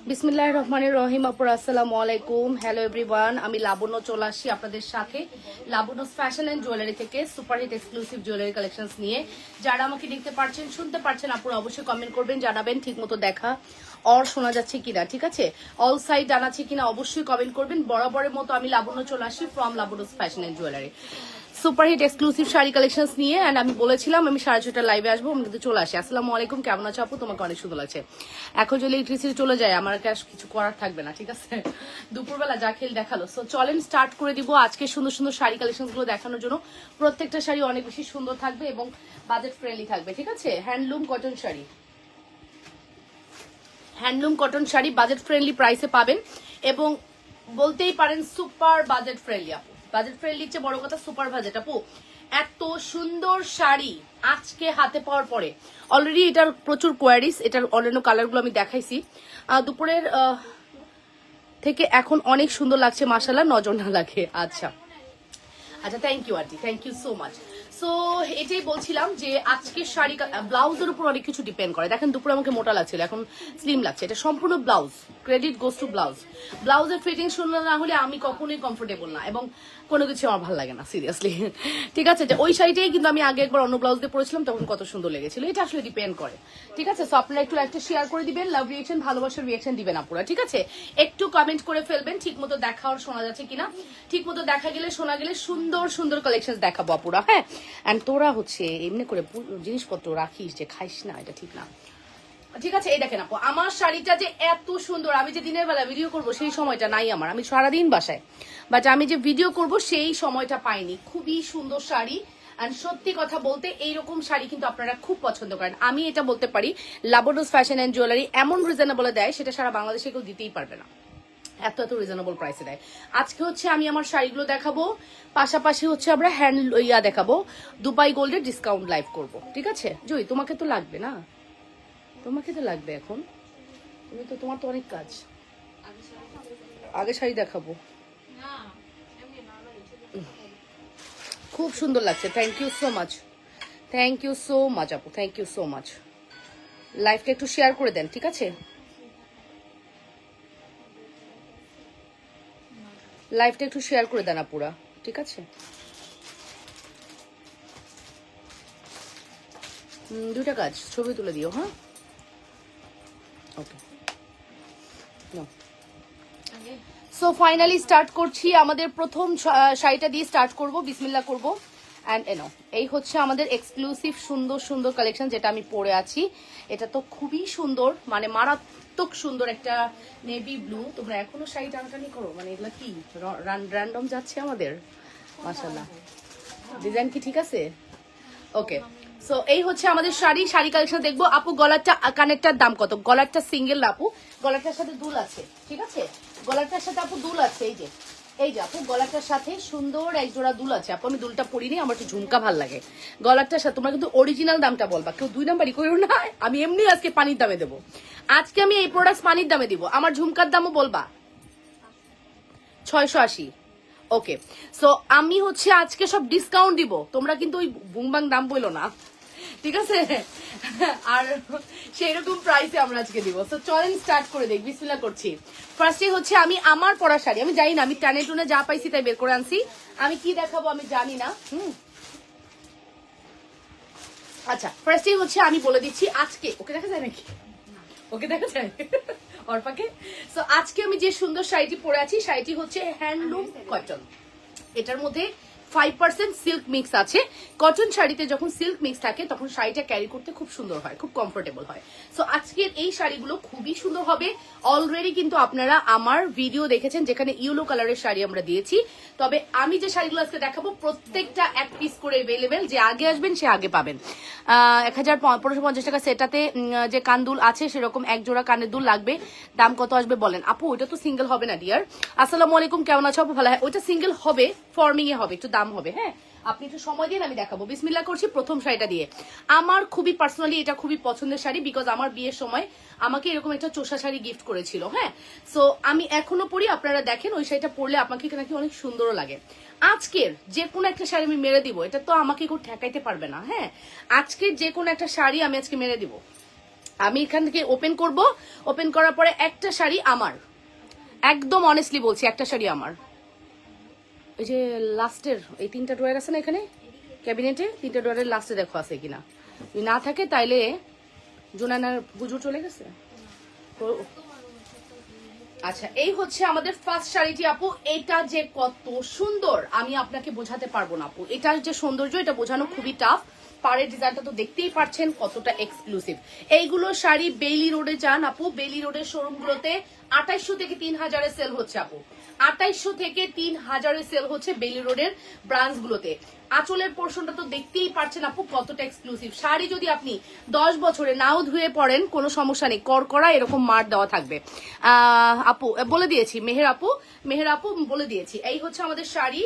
বিসমিল্লাহির রহমানির রহিম। আপুরা আসসালামু আলাইকুম। হ্যালো এভরিওয়ান, আমি লাবণ্য চলে আসছি আপনাদের সাথে লাবণ্য ফ্যাশন অ্যান্ড জুয়েলারি থেকে সুপারহিট এক্সক্লুসিভ জুয়েলারি কালেকশনস নিয়ে। যারা আমাকে দেখতে পাচ্ছেন, শুনতে পাচ্ছেন, আপুরা অবশ্যই কমেন্ট করবেন, জানাবেন ঠিক মতো দেখা আর শোনা যাচ্ছে কিনা, ঠিক আছে? অল সাইড জানাচ্ছে কিনা অবশ্যই কমেন্ট করবেন। বরাবরের মতো আমি লাবণ্য চলে আসি from Labanya fashion and jewellery superhit exclusive sari collections নিয়ে। অ্যান্ড আমি বলেছিলাম আমি 6:30 লাইভে আসবো, আমি কিন্তু চলে আসি। আসসালামু আলাইকুম, কেমন আছো আপু? তোমাকে অনেক সুন্দর লাগছে। এখন যদি ইলেকট্রিসিটি চলে যায় আমার কাছে কিছু করার থাকবে না, ঠিক আছে? দুপুরবেলা যা খেল দেখালো। সো চলেন স্টার্ট করে দিব আজকে সুন্দর সুন্দর শাড়ি কালেকশনস গুলো দেখানোর জন্য। প্রত্যেকটা শাড়ি অনেক বেশি সুন্দর থাকবে এবং বাজেট ফ্রেন্ডলি থাকবে, ঠিক আছে? Handloom cotton sari, handloom cotton sari budget friendly প্রাইসে পাবেন এবং বলতেই পারেন সুপার বাজেট ফ্রেন্ডলি। আপু বাজেট ফ্রেন্ডলি চেয়ে বড় কথা সুপার বাজেট। আপু এত সুন্দর শাড়ি আজকে হাতে পাওয়ার পরে, অলরেডি এটার প্রচুর কোয়ারিস, এটার অন্যান্য কালারগুলো আমি দেখাইছি দুপুরের থেকে। এখন অনেক সুন্দর লাগছে মাশাআল্লাহ, নজর না লাগে। আচ্ছা আচ্ছা, thank you aunty, thank you so much. So এটাই বলছিলাম যে আজকের শাড়ি ব্লাউজের উপর অনেক কিছু ডিপেন্ড করে। দেখেন দুপুরে আমাকে মোটা লাগছিল, এখন স্লিম লাগছে। এটা সম্পূর্ণ blouse, credit goes to blouse. ব্লাউজের ফিটিং সুন্দর না হলে আমি কখনোই কমফোর্টেবল না এবং কোনো কিছু আমার ভালো লাগে না সিরিয়াসলি, ঠিক আছে? যে ওই শাড়িটাই কিন্তু আমি আগে একবার অন্য ব্লাউজ দিয়ে পরেছিলাম, তখন কত সুন্দর লেগেছিল। এটা আসলে ডিপেন্ড করে, ঠিক আছে? সো আপনারা একটু লাইভটা শেয়ার করে দিবেন, লাভ রিয়েকশন, ভালোবাসার রিয়েকশন দিবেন আপুরা, ঠিক আছে? একটু কমেন্ট করে ফেলবেন ঠিক মতো দেখা আর শোনা যাচ্ছে কিনা। ঠিক মতো দেখা গেলে শোনা গেলে সুন্দর সুন্দর কালেকশন দেখাবো আপুরা, হ্যাঁ? এন্ড তোরা হচ্ছে এমনি করে জিনিসপত্র রাখিস যে খাইস না, এটা ঠিক না, ঠিক আছে? এই দেখেন আপু, আমার শাড়িটা যে এত সুন্দর, আমি যে দিনের বেলা ভিডিও করব সেই সময়টা নাই আমার, আমি সারাদিন বাসায়, বাট আমি যে ভিডিও করব সেই সময়টা পাইনি। খুবই সুন্দর শাড়ি। আর সত্যি কথা বলতে এইরকম শাড়ি কিন্তু আপনারা খুব পছন্দ করেন। আমি এটা বলতে পারি লাবণ্য ফ্যাশন অ্যান্ড জুয়েলারি এমন রিজনেবলে দেয় সেটা সারা বাংলাদেশে কেউ দিতেই পারবে না, এত এত রিজনেবল প্রাইসে দেয়। আজকে হচ্ছে আমি আমার শাড়িগুলো দেখাবো, পাশাপাশি হচ্ছে আমরা হ্যান্ড দেখাবো, দুবাই গোল্ডের ডিসকাউন্ট লাইভ করব, ঠিক আছে? জয়ী তোমাকে তো লাগবে না, তোমাকে তো লাগবে এখন, তুমি তো, তোমার তো অনেক কাজ। আগে শাড়ি দেখাবো, খুব সুন্দর লাগছে। Thank you so much, thank you so much আপু, থ্যাংক ইউ সো মাচ। লাইভটা একটু শেয়ার করে দেন, ঠিক আছে? লাইভটা একটু শেয়ার করে দেন আপুরা, ঠিক আছে? দুটা কাজ, ছবি তুলে দিও, হ্যাঁ? ওকে, সো ফাইনালি স্টার্ট করছি। আমাদের প্রথম শাড়িটা দিয়ে স্টার্ট করব, বিসমিল্লাহ করব। অ্যান্ড এনো, এই হচ্ছে আমাদের এক্সক্লুসিভ সুন্দর সুন্দর কালেকশন যেটা আমি পরে আছি। এটা তো খুবই সুন্দর, মানে মারাত্মক সুন্দর একটা নেভি ব্লু। তোমরা এখনো শাড়ি টানাটানি করো, মানে এগুলা কি র্যান্ডম যাচ্ছে আমাদের? মাশাআল্লাহ, ডিজাইন কি ঠিক আছে? ওকে, সো এই হচ্ছে আমাদের শাড়ি। শাড়ি কালেকশন দেখবো। আপু গলারটা কানেরটার দাম কত? গলারটা সিঙ্গেল আপু, গলারটার সাথে দুল আছে, ঠিক আছে? গলারটার সাথে আপু দুল আছে, এই যে, এই যে আপু গলাটার সাথে সুন্দর এক জোড়া দুল আছে। আপু আমি দুলটা পরিনি, আমার একটু ঝুমকা ভাল লাগে। গলাটার সাথে তোমরা কিন্তু অরিজিনাল দামটা বলবা, কেউ 2 নাম্বারই করো না। আমি এমনি আজকে পানির দামে দেবো, আজকে আমি এই প্রোডাক্ট পানির দামে দিব। আমার ঝুমকার দামও বলবা 680। ওকে, সো আমি হচ্ছে আজকে সব ডিসকাউন্ট দিব, তোমরা কিন্তু ওই বুংবাং দাম বইলো না, ঠিক আছে? আর সেই রকম প্রাইসে আমরা আজকে দিব। সো চলেন স্টার্ট করে দেখ, বিসমিল্লাহ করছি। ফার্স্টে হচ্ছে আমি আমার পরা শাড়ি, আমি জানি না, আমি টানে টুনে যা পাইছি তাই বের করে আনছি। আমি কি দেখাবো আমি জানি না। আচ্ছা, ফার্স্টে হচ্ছে আমি বলে দিচ্ছি আজকে, ওকে দেখা যায় নাকি? ওকে দেখা যায় অর্পাকে। সো আজকে আমি যে সুন্দর শাড়িটি পরে আছি, শাড়িটি হচ্ছে হ্যান্ডলুম কটন। এটার মধ্যে 5% সিল্ক মিক্স আছে। কটন শাড়িতে যখন সিল্ক মিক্স থাকে তখন শাড়িটা ক্যারি করতে খুব সুন্দর হয়, খুব কমফোর্টেবল হয়। সো আজকের এই শাড়িগুলো খুবই সুন্দর হবে। অলরেডি কিন্তু আপনারা আমার ভিডিও দেখেছেন যেখানে ইয়েলো কালারের শাড়ি আমরা দিয়েছি। তবে আমি যে শাড়িগুলো আজকে দেখাবো প্রত্যেকটা এক পিস করে অ্যাভেলেবেল, যে আগে আসবেন সে আগে পাবেন। 1550 টাকা সেটাতে যে কানদুল আছে সেরকম এক জোড়া কানের দুল লাগবে। দাম কত আসবে বলেন? আপু ওইটা তো সিঙ্গেল হবে না ডিয়ার। আসসালামু আলাইকুম, কেমন আছো আপু? ভালো। হ্যাঁ ওইটা সিঙ্গেল হবে, ফর্মিং এ হবে, একটু দাম হবে, হ্যাঁ? আপনি একটু সময় দিন, আমি দেখাবো। বিসমিল্লাহ করছি প্রথম শাড়িটা দিয়ে। আমার খুবই পার্সোনালি এটা খুবই পছন্দের শাড়ি, বিকজ আমার বিয়ের সময় আমাকে এরকম একটা চোষা শাড়ি গিফট করেছিল, হ্যাঁ? সো আমি এখনো পরি, আপনারা দেখেন ওই শাড়িটা পরলে আপনাকে নাকি অনেক সুন্দরও লাগে। আজকের যে কোনো একটা শাড়ি আমি মেরে দিব, এটা তো আমাকে কেউ ঠেকাইতে পারবে না, হ্যাঁ? আজকের যে কোনো একটা শাড়ি আমি আজকে মেরে দিব। আমি এখান থেকে ওপেন করব, ওপেন করার পরে একটা শাড়ি আমার, একদম অনেস্টলি বলছি একটা শাড়ি আমার। ওই যে লাস্টের এই 3টা ড্রয়ার আছে না এখানে ক্যাবিনেটে, 3টা ড্রয়ারের লাস্টে দেখো আছে কিনা, যদি না থাকে তাইলে জুনানার হুজুর চলে গেছে। আচ্ছা, এই হচ্ছে আমাদের ফার্স্ট শাড়িটি আপু। এটা যে কত সুন্দর আমি আপনাকে বোঝাতে পারবো না আপু, এটার যে সৌন্দর্য এটা বোঝানো খুবই টাফ। পাড়ের ডিজাইনটা তো দেখতেই পাচ্ছেন কতটা এক্সক্লুসিভ। এইগুলো শাড়ি বেইলি রোডে যান আপু, বেইলি রোডের শোরুমগুলোতে 2800 থেকে 3000 সেল হচ্ছে আপু, 2800 থেকে 3000 সেল হচ্ছে বেইলি রোডের ব্রাঞ্চগুলোতে। আঁচলের পোর্শনটা তো দেখতেই পাচ্ছেন আপু কতটা এক্সক্লুসিভ। শাড়ি যদি আপনি 10 বছরে নাও ধুয়ে পড়েন কোনো সমস্যা নেই, করকরা এরকম মার দেওয়া থাকবে। আপু বলে দিয়েছি, মেহের আপু বলে দিয়েছি। এই হচ্ছে আমাদের শাড়ি।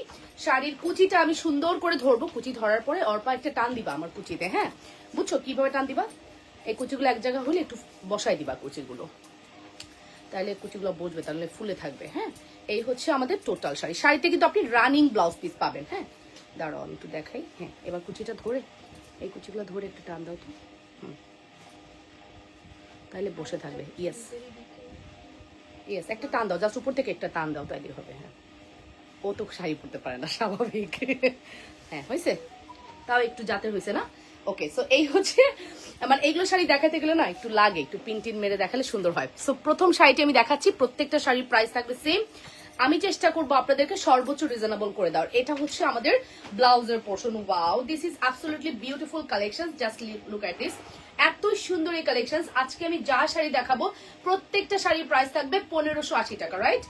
শাড়ির কুচিটা আমি সুন্দর করে ধরবো, কুচি ধরার পরে অল্প একটা টান দিবা আমার কুচিতে, হ্যাঁ বুঝছো কিভাবে টান দিবা। এই কুচিগুলো এক জায়গা হলে একটু বসাই দিবা কুচিগুলো, তাহলে কুচিগুলো বসবে, তাহলে ফুলে থাকবে। হ্যাঁ, এই হচ্ছে আমাদের টোটাল শাড়ি। শাড়িতে কিন্তু আপনি রানিং ব্লাউজ পিস পাবেন। হ্যাঁ দাঁড়াও আমি একটু দেখাই। হ্যাঁ, এবার কুচিটা ধরে এই কুচিগুলো ধরে একটু টান দাও তো, তাহলে বসে থাকবে। ইয়েস ইয়েস, একটা টান দাও, জাস্ট উপর থেকে একটা টান দাও, তাইলে হবে। হ্যাঁ, ও তো শাড়ি পরতে পারে না স্বাভাবিক। হ্যাঁ হয়েছে, তাও একটু জাতের হয়েছে না। ওকে, সো এই হচ্ছে মানে এইগুলো শাড়ি দেখাতে গেলে না একটু লাগে, একটু পিন টিন মেরে দেখালে সুন্দর হয়। সো প্রথম শাড়িটি আমি দেখাচ্ছি, প্রত্যেকটা শাড়ির প্রাইস থাকবে সেম। আমি চেষ্টা করবো আপনাদেরকে সর্বোচ্চ রিজনেবল করে দেওয়ার। এটা হচ্ছে আমাদের ব্লাউজের portion. Wow, this is absolutely beautiful collection, just look at this. এত সুন্দর এই কালেকশন। আজকে আমি যা শাড়ি দেখাবো প্রত্যেকটা শাড়ির প্রাইস থাকবে 1580 টাকা, রাইট?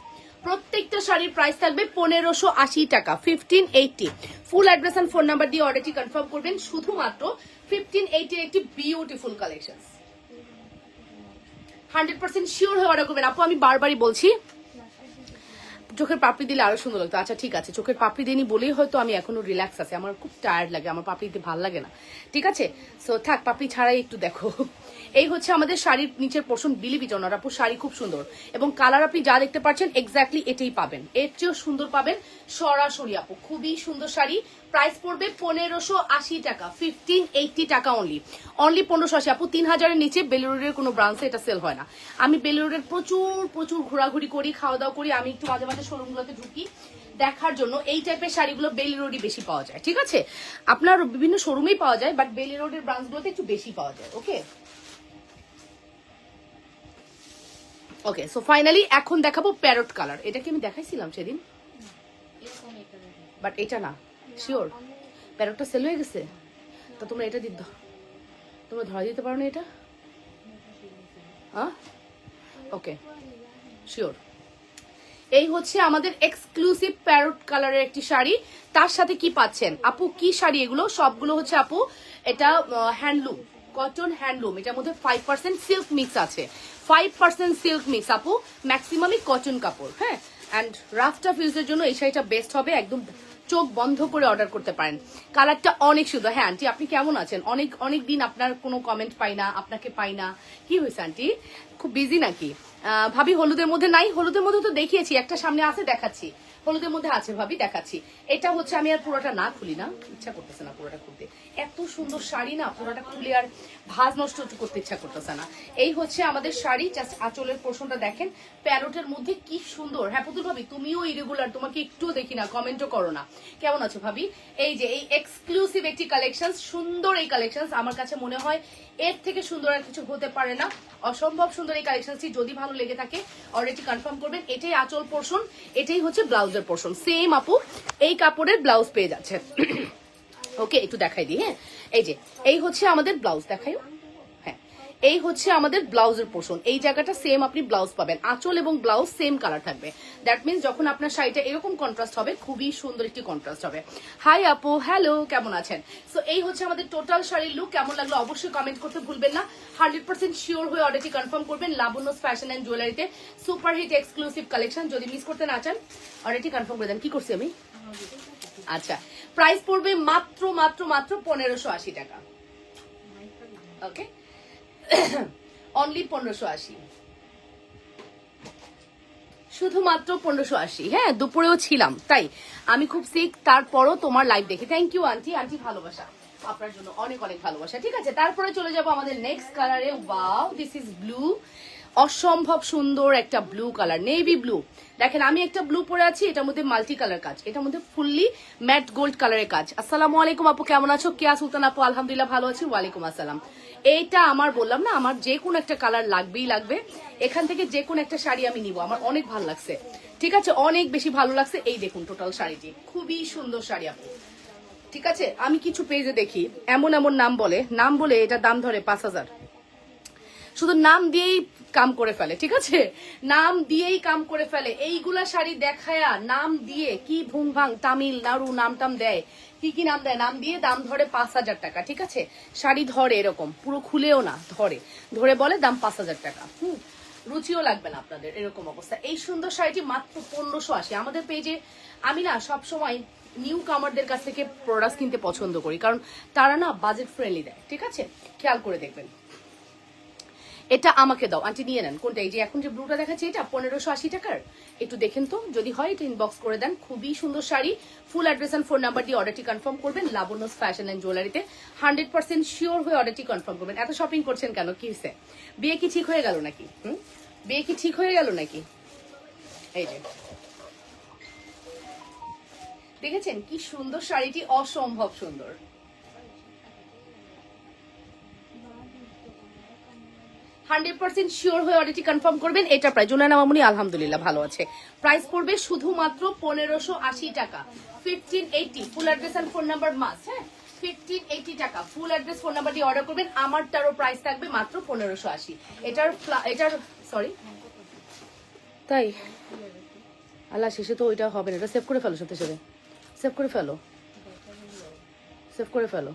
প্রত্যেকটা শাড়ির প্রাইস থাকবে 1580 টাকা, 1580। Full address and phone number দিয়ে অর্ডারটি কনফার্ম করবেন। শুধুমাত্র 1580 একটি বিউটিফুল কালেকশন। 100% শিওর হয়ে অর্ডার করবেন আপু। আমি বারবারই বলছি চোখের পাপড়ি দিলে আরো সুন্দর লাগতো। আচ্ছা ঠিক আছে, চোখের পাপড়ি দিইনি বলেই হয়তো আমি এখনো রিল্যাক্স আছি, আমার খুব টায়ার্ড লাগে, আমার পাপড়ি দিতে ভালো লাগে না। ঠিক আছে, সো থাক, পাপড়ি ছাড়াই একটু দেখো। এই হচ্ছে আমাদের শাড়ির নিচের পোর্শন। বিলিভি জনার আপু শাড়ি খুব সুন্দর, এবং কালার আপনি যা দেখতে পাচ্ছেন এক্স্যাক্টলি এটাই পাবেন, এর চেয়েও সুন্দর পাবেন সরাসরি আপু। খুবই সুন্দর শাড়ি। প্রাইস পড়বে 1580 টাকা, 1580 টাকা অনলি, অনলি 1580 আপু। 3000-এর নিচে বেলুড়ের কোনো ব্রাঞ্চে এটা সেল হয় না। আমি বেলুড়ের প্রচুর ঘোরাঘুরি করি, খাওয়া দাওয়া করি, আমি একটু মাঝে মাঝে শোরুমগুলোতে ঢুকি দেখার জন্য। এই টাইপের শাড়িগুলো বেলি রোডই বেশি পাওয়া যায়। ঠিক আছে, আপনার বিভিন্ন শোরুমেই পাওয়া যায়, বাট বেলি রোডের ব্রাঞ্চগুলোতে একটু বেশি পাওয়া যায়। ওকে ওকে, সো ফাইনালি এখন দেখাবো প্যারট কালার। এটা কি আমি দেখাইছিলাম সেদিন, বাট এটা না শিওর। প্যারটটা সেল হয়ে গেছে, তো তোমরা এটা দিতে, তোমরা ধরা দিতে পারো না এটা? হ্যাঁ ওকে, শিওর। এই হচ্ছে আমাদের এক্সক্লুসিভ প্যারট কালারের একটি শাড়ি। তার সাথে কি পাচ্ছেন আপু? কি শাড়ি এগুলো? সবগুলো হচ্ছে আপু এটা হ্যান্ডলুম, কটন হ্যান্ডলুম। এটার মধ্যে 5% সিল্ক মিক্স আছে, 5% সিল্ক মিক্স আপু, ম্যাক্সিমামই কটন কাপড়। হ্যাঁ, অ্যান্ড রাফ টাফ ইউজের জন্য এই শাড়িটা বেস্ট হবে, একদম চোখ বন্ধ করে অর্ডার করতে পারেন। কালারটা অনেক সুন্দর। হ্যাঁ আন্টি, আপনি কেমন আছেন? অনেক দিন আপনার কোনো কমেন্ট পাই না, আপনাকে পাই না, কি হয়েছে আন্টি? খুব বিজি নাকি? ভাবি হলুদের মধ্যে নাই? হলুদের মধ্যে তো দেখিয়েছি, একটা সামনে আছে দেখাচ্ছি, হলুদের মধ্যে আছে ভাবি দেখাচ্ছি। এটা হচ্ছে আমি আর পুরোটা না খুলি না, ইচ্ছা করতেছে না পুরোটা খুলতে, এত সুন্দর শাড়ি না, পুরোটা খুলে আর ভাজ নষ্ট করতে ইচ্ছা করতেছে না। এই হচ্ছে আমাদের শাড়ি, জাস্ট আঁচলের পোর্শনটা দেখেন, প্যারোটের মধ্যে কি সুন্দর। হ্যাঁ পুতুল ভাবি তুমিও ইরেগুলার, তোমাকে একটুও দেখি না, কমেন্টও করো না। কেমন আছো ভাবি? এই যে এই এক্সক্লুসিভ একটি কালেকশন, সুন্দর এই কালেকশন, আমার কাছে মনে হয় এর থেকে সুন্দর আর কিছু হতে পারে না, অসম্ভব সুন্দর এই কালেকশনটি। যদি ভালো লেগে থাকে অলরেডি কনফার্ম করবেন। এটাই আঁচল পোর্শন, এটাই হচ্ছে ব্লাউজের পোর্শন। সেম আপু এই কাপড়ের ব্লাউজ পেয়ে যাচ্ছে। ওকে, একটু দেখাই দিই। হ্যাঁ, এই যে এই হচ্ছে আমাদের ব্লাউজ, দেখাই। হ্যাঁ, এই হচ্ছে আমাদের ব্লাউজের পোর্শন। এই জায়গাটা সেম আপনি ব্লাউজ পাবেন, আঁচল এবং ব্লাউজ সেম কালার থাকবে। দ্যাট মিনস যখন আপনার শাড়িটা এরকম কন্ট্রাস্ট হবে, খুবই সুন্দর একটি কন্ট্রাস্ট হবে। হাই আপু, হ্যালো, কেমন আছেন? সো এই হচ্ছে আমাদের টোটাল শাড়ির লুক। কেমন লাগলো অবশ্যই কমেন্ট করতে ভুলবেন না। 100% শিওর হয়ে অর্ডারটি কনফার্ম করবেন। লাবণ্যস ফ্যাশন অ্যান্ড জুয়েলারিতে সুপার হিট এক্সক্লুসিভ কালেকশন। যদি মিস করতে না চান অর্ডারটি কনফার্ম করে দেন। কি করছি আমি? আচ্ছা, প্রাইস পড়বে মাত্র 1580 টাকা। ওকে, অনলি 1580, শুধুমাত্র 1580। হ্যাঁ, দুপুরেও ছিলাম, তাই আমি খুব সিক, তারপরও তোমার লাইভ দেখে। থ্যাংক ইউ আন্টি, আন্টি ভালোবাসা। আপনার জন্য অনেক অনেক ভালোবাসা। ঠিক আছে, তারপরে চলে যাব আমাদের নেক্সট কালারে। ওয়াও, দিস ইজ ব্লু, অসম্ভব সুন্দর একটা ব্লু কালার, নেভি ব্লু। দেখেন আমি একটা ব্লু পরে আছি, এটার মধ্যে মাল্টি কালার কাজ, এটার মধ্যে ফুললি ম্যাট গোল্ড কালারের কাজ। আসসালামু আলাইকুম আপু, কেমন আছো? কেয়া সুলতান আপু, আলহামদুলিল্লাহ ভালো আছি। ওয়ালাইকুম আসসালাম। এইটা আমার বললাম না, আমার যে কোনো একটা কালার লাগবেই লাগবে, এখান থেকে যে কোনো একটা শাড়ি আমি নিব, আমার অনেক ভালো লাগছে। ঠিক আছে, অনেক বেশি ভালো লাগছে। এই দেখুন টোটাল শাড়িটি খুবই সুন্দর শাড়ি আপু। ঠিক আছে, আমি কিছু পেজে দেখি এমন এমন নাম বলে এটা দাম ধরে 5,000, শুধু নাম দিয়েই কাম করে ফেলে। ঠিক আছে, নাম দিয়েই কাম করে ফেলে। এইগুলা শাড়ি দেখায়া নাম দিয়ে কি ভুং ভাং তামিল নাড়ু নাম টাম দেয়, কি নাম দেয়, নাম দিয়ে দাম ধরে 5,000 টাকা। ঠিক আছে, শাড়ি ধরে এরকম পুরো খুলেও না, ধরে বলে দাম 5,000 টাকা। রুচিও লাগবে না আপনাদের, এরকম অবস্থা। এই সুন্দর শাড়িটি মাত্র 1580 আমাদের পেজে। আমি না সবসময় নিউ কামারদের কাছ থেকে প্রোডাক্ট কিনতে পছন্দ করি, কারণ তারা না বাজেট ফ্রেন্ডলি দেয়। ঠিক আছে, খেয়াল করে দেখবেন। এটা আমাকে দাও আন্টি, নিয়ে নেন। কোনটা? এই যে এখন যে ব্লুটা দেখাচ্ছি, এটা 1580 টাকার। একটু দেখেন তো, যদি হয় এটা ইনবক্স করে দেন। খুবই সুন্দর sari. Full address and phone number দিয়ে অর্ডারটি কনফার্ম করবেন। লাবণ্যস ফ্যাশন এন্ড জুয়েলারিতে 100% শিওর হয়ে অর্ডারটি কনফার্ম করবেন। এত শপিং করছেন কেন? কি হয়েছে? বিয়ে কি ঠিক হয়ে গেল নাকি? বিয়ে কি ঠিক হয়ে গেল নাকি? এই যে দেখেছেন কি সুন্দর শাড়িটি, অসম্ভব সুন্দর। 100% শিওর হয়ে অর্ডারটি কনফার্ম করবেন। এটা প্রাইস জুনায়না মামুনি আলহামদুলিল্লাহ ভালো আছে। প্রাইস পড়বে শুধুমাত্র 1580 টাকা, 1580। Full address and phone number must. হ্যাঁ, 1580 টাকা ফুল অ্যাড্রেস ফোন নাম্বার দিয়ে অর্ডার করবেন। আমারটারও প্রাইস থাকবে মাত্র 1580। এটার সরি, তাই আল্লাহ, শেষে তো ওইটা হবে না। এটা সেভ করে ফেলো, সাথে সাথে সেভ করে ফেলো।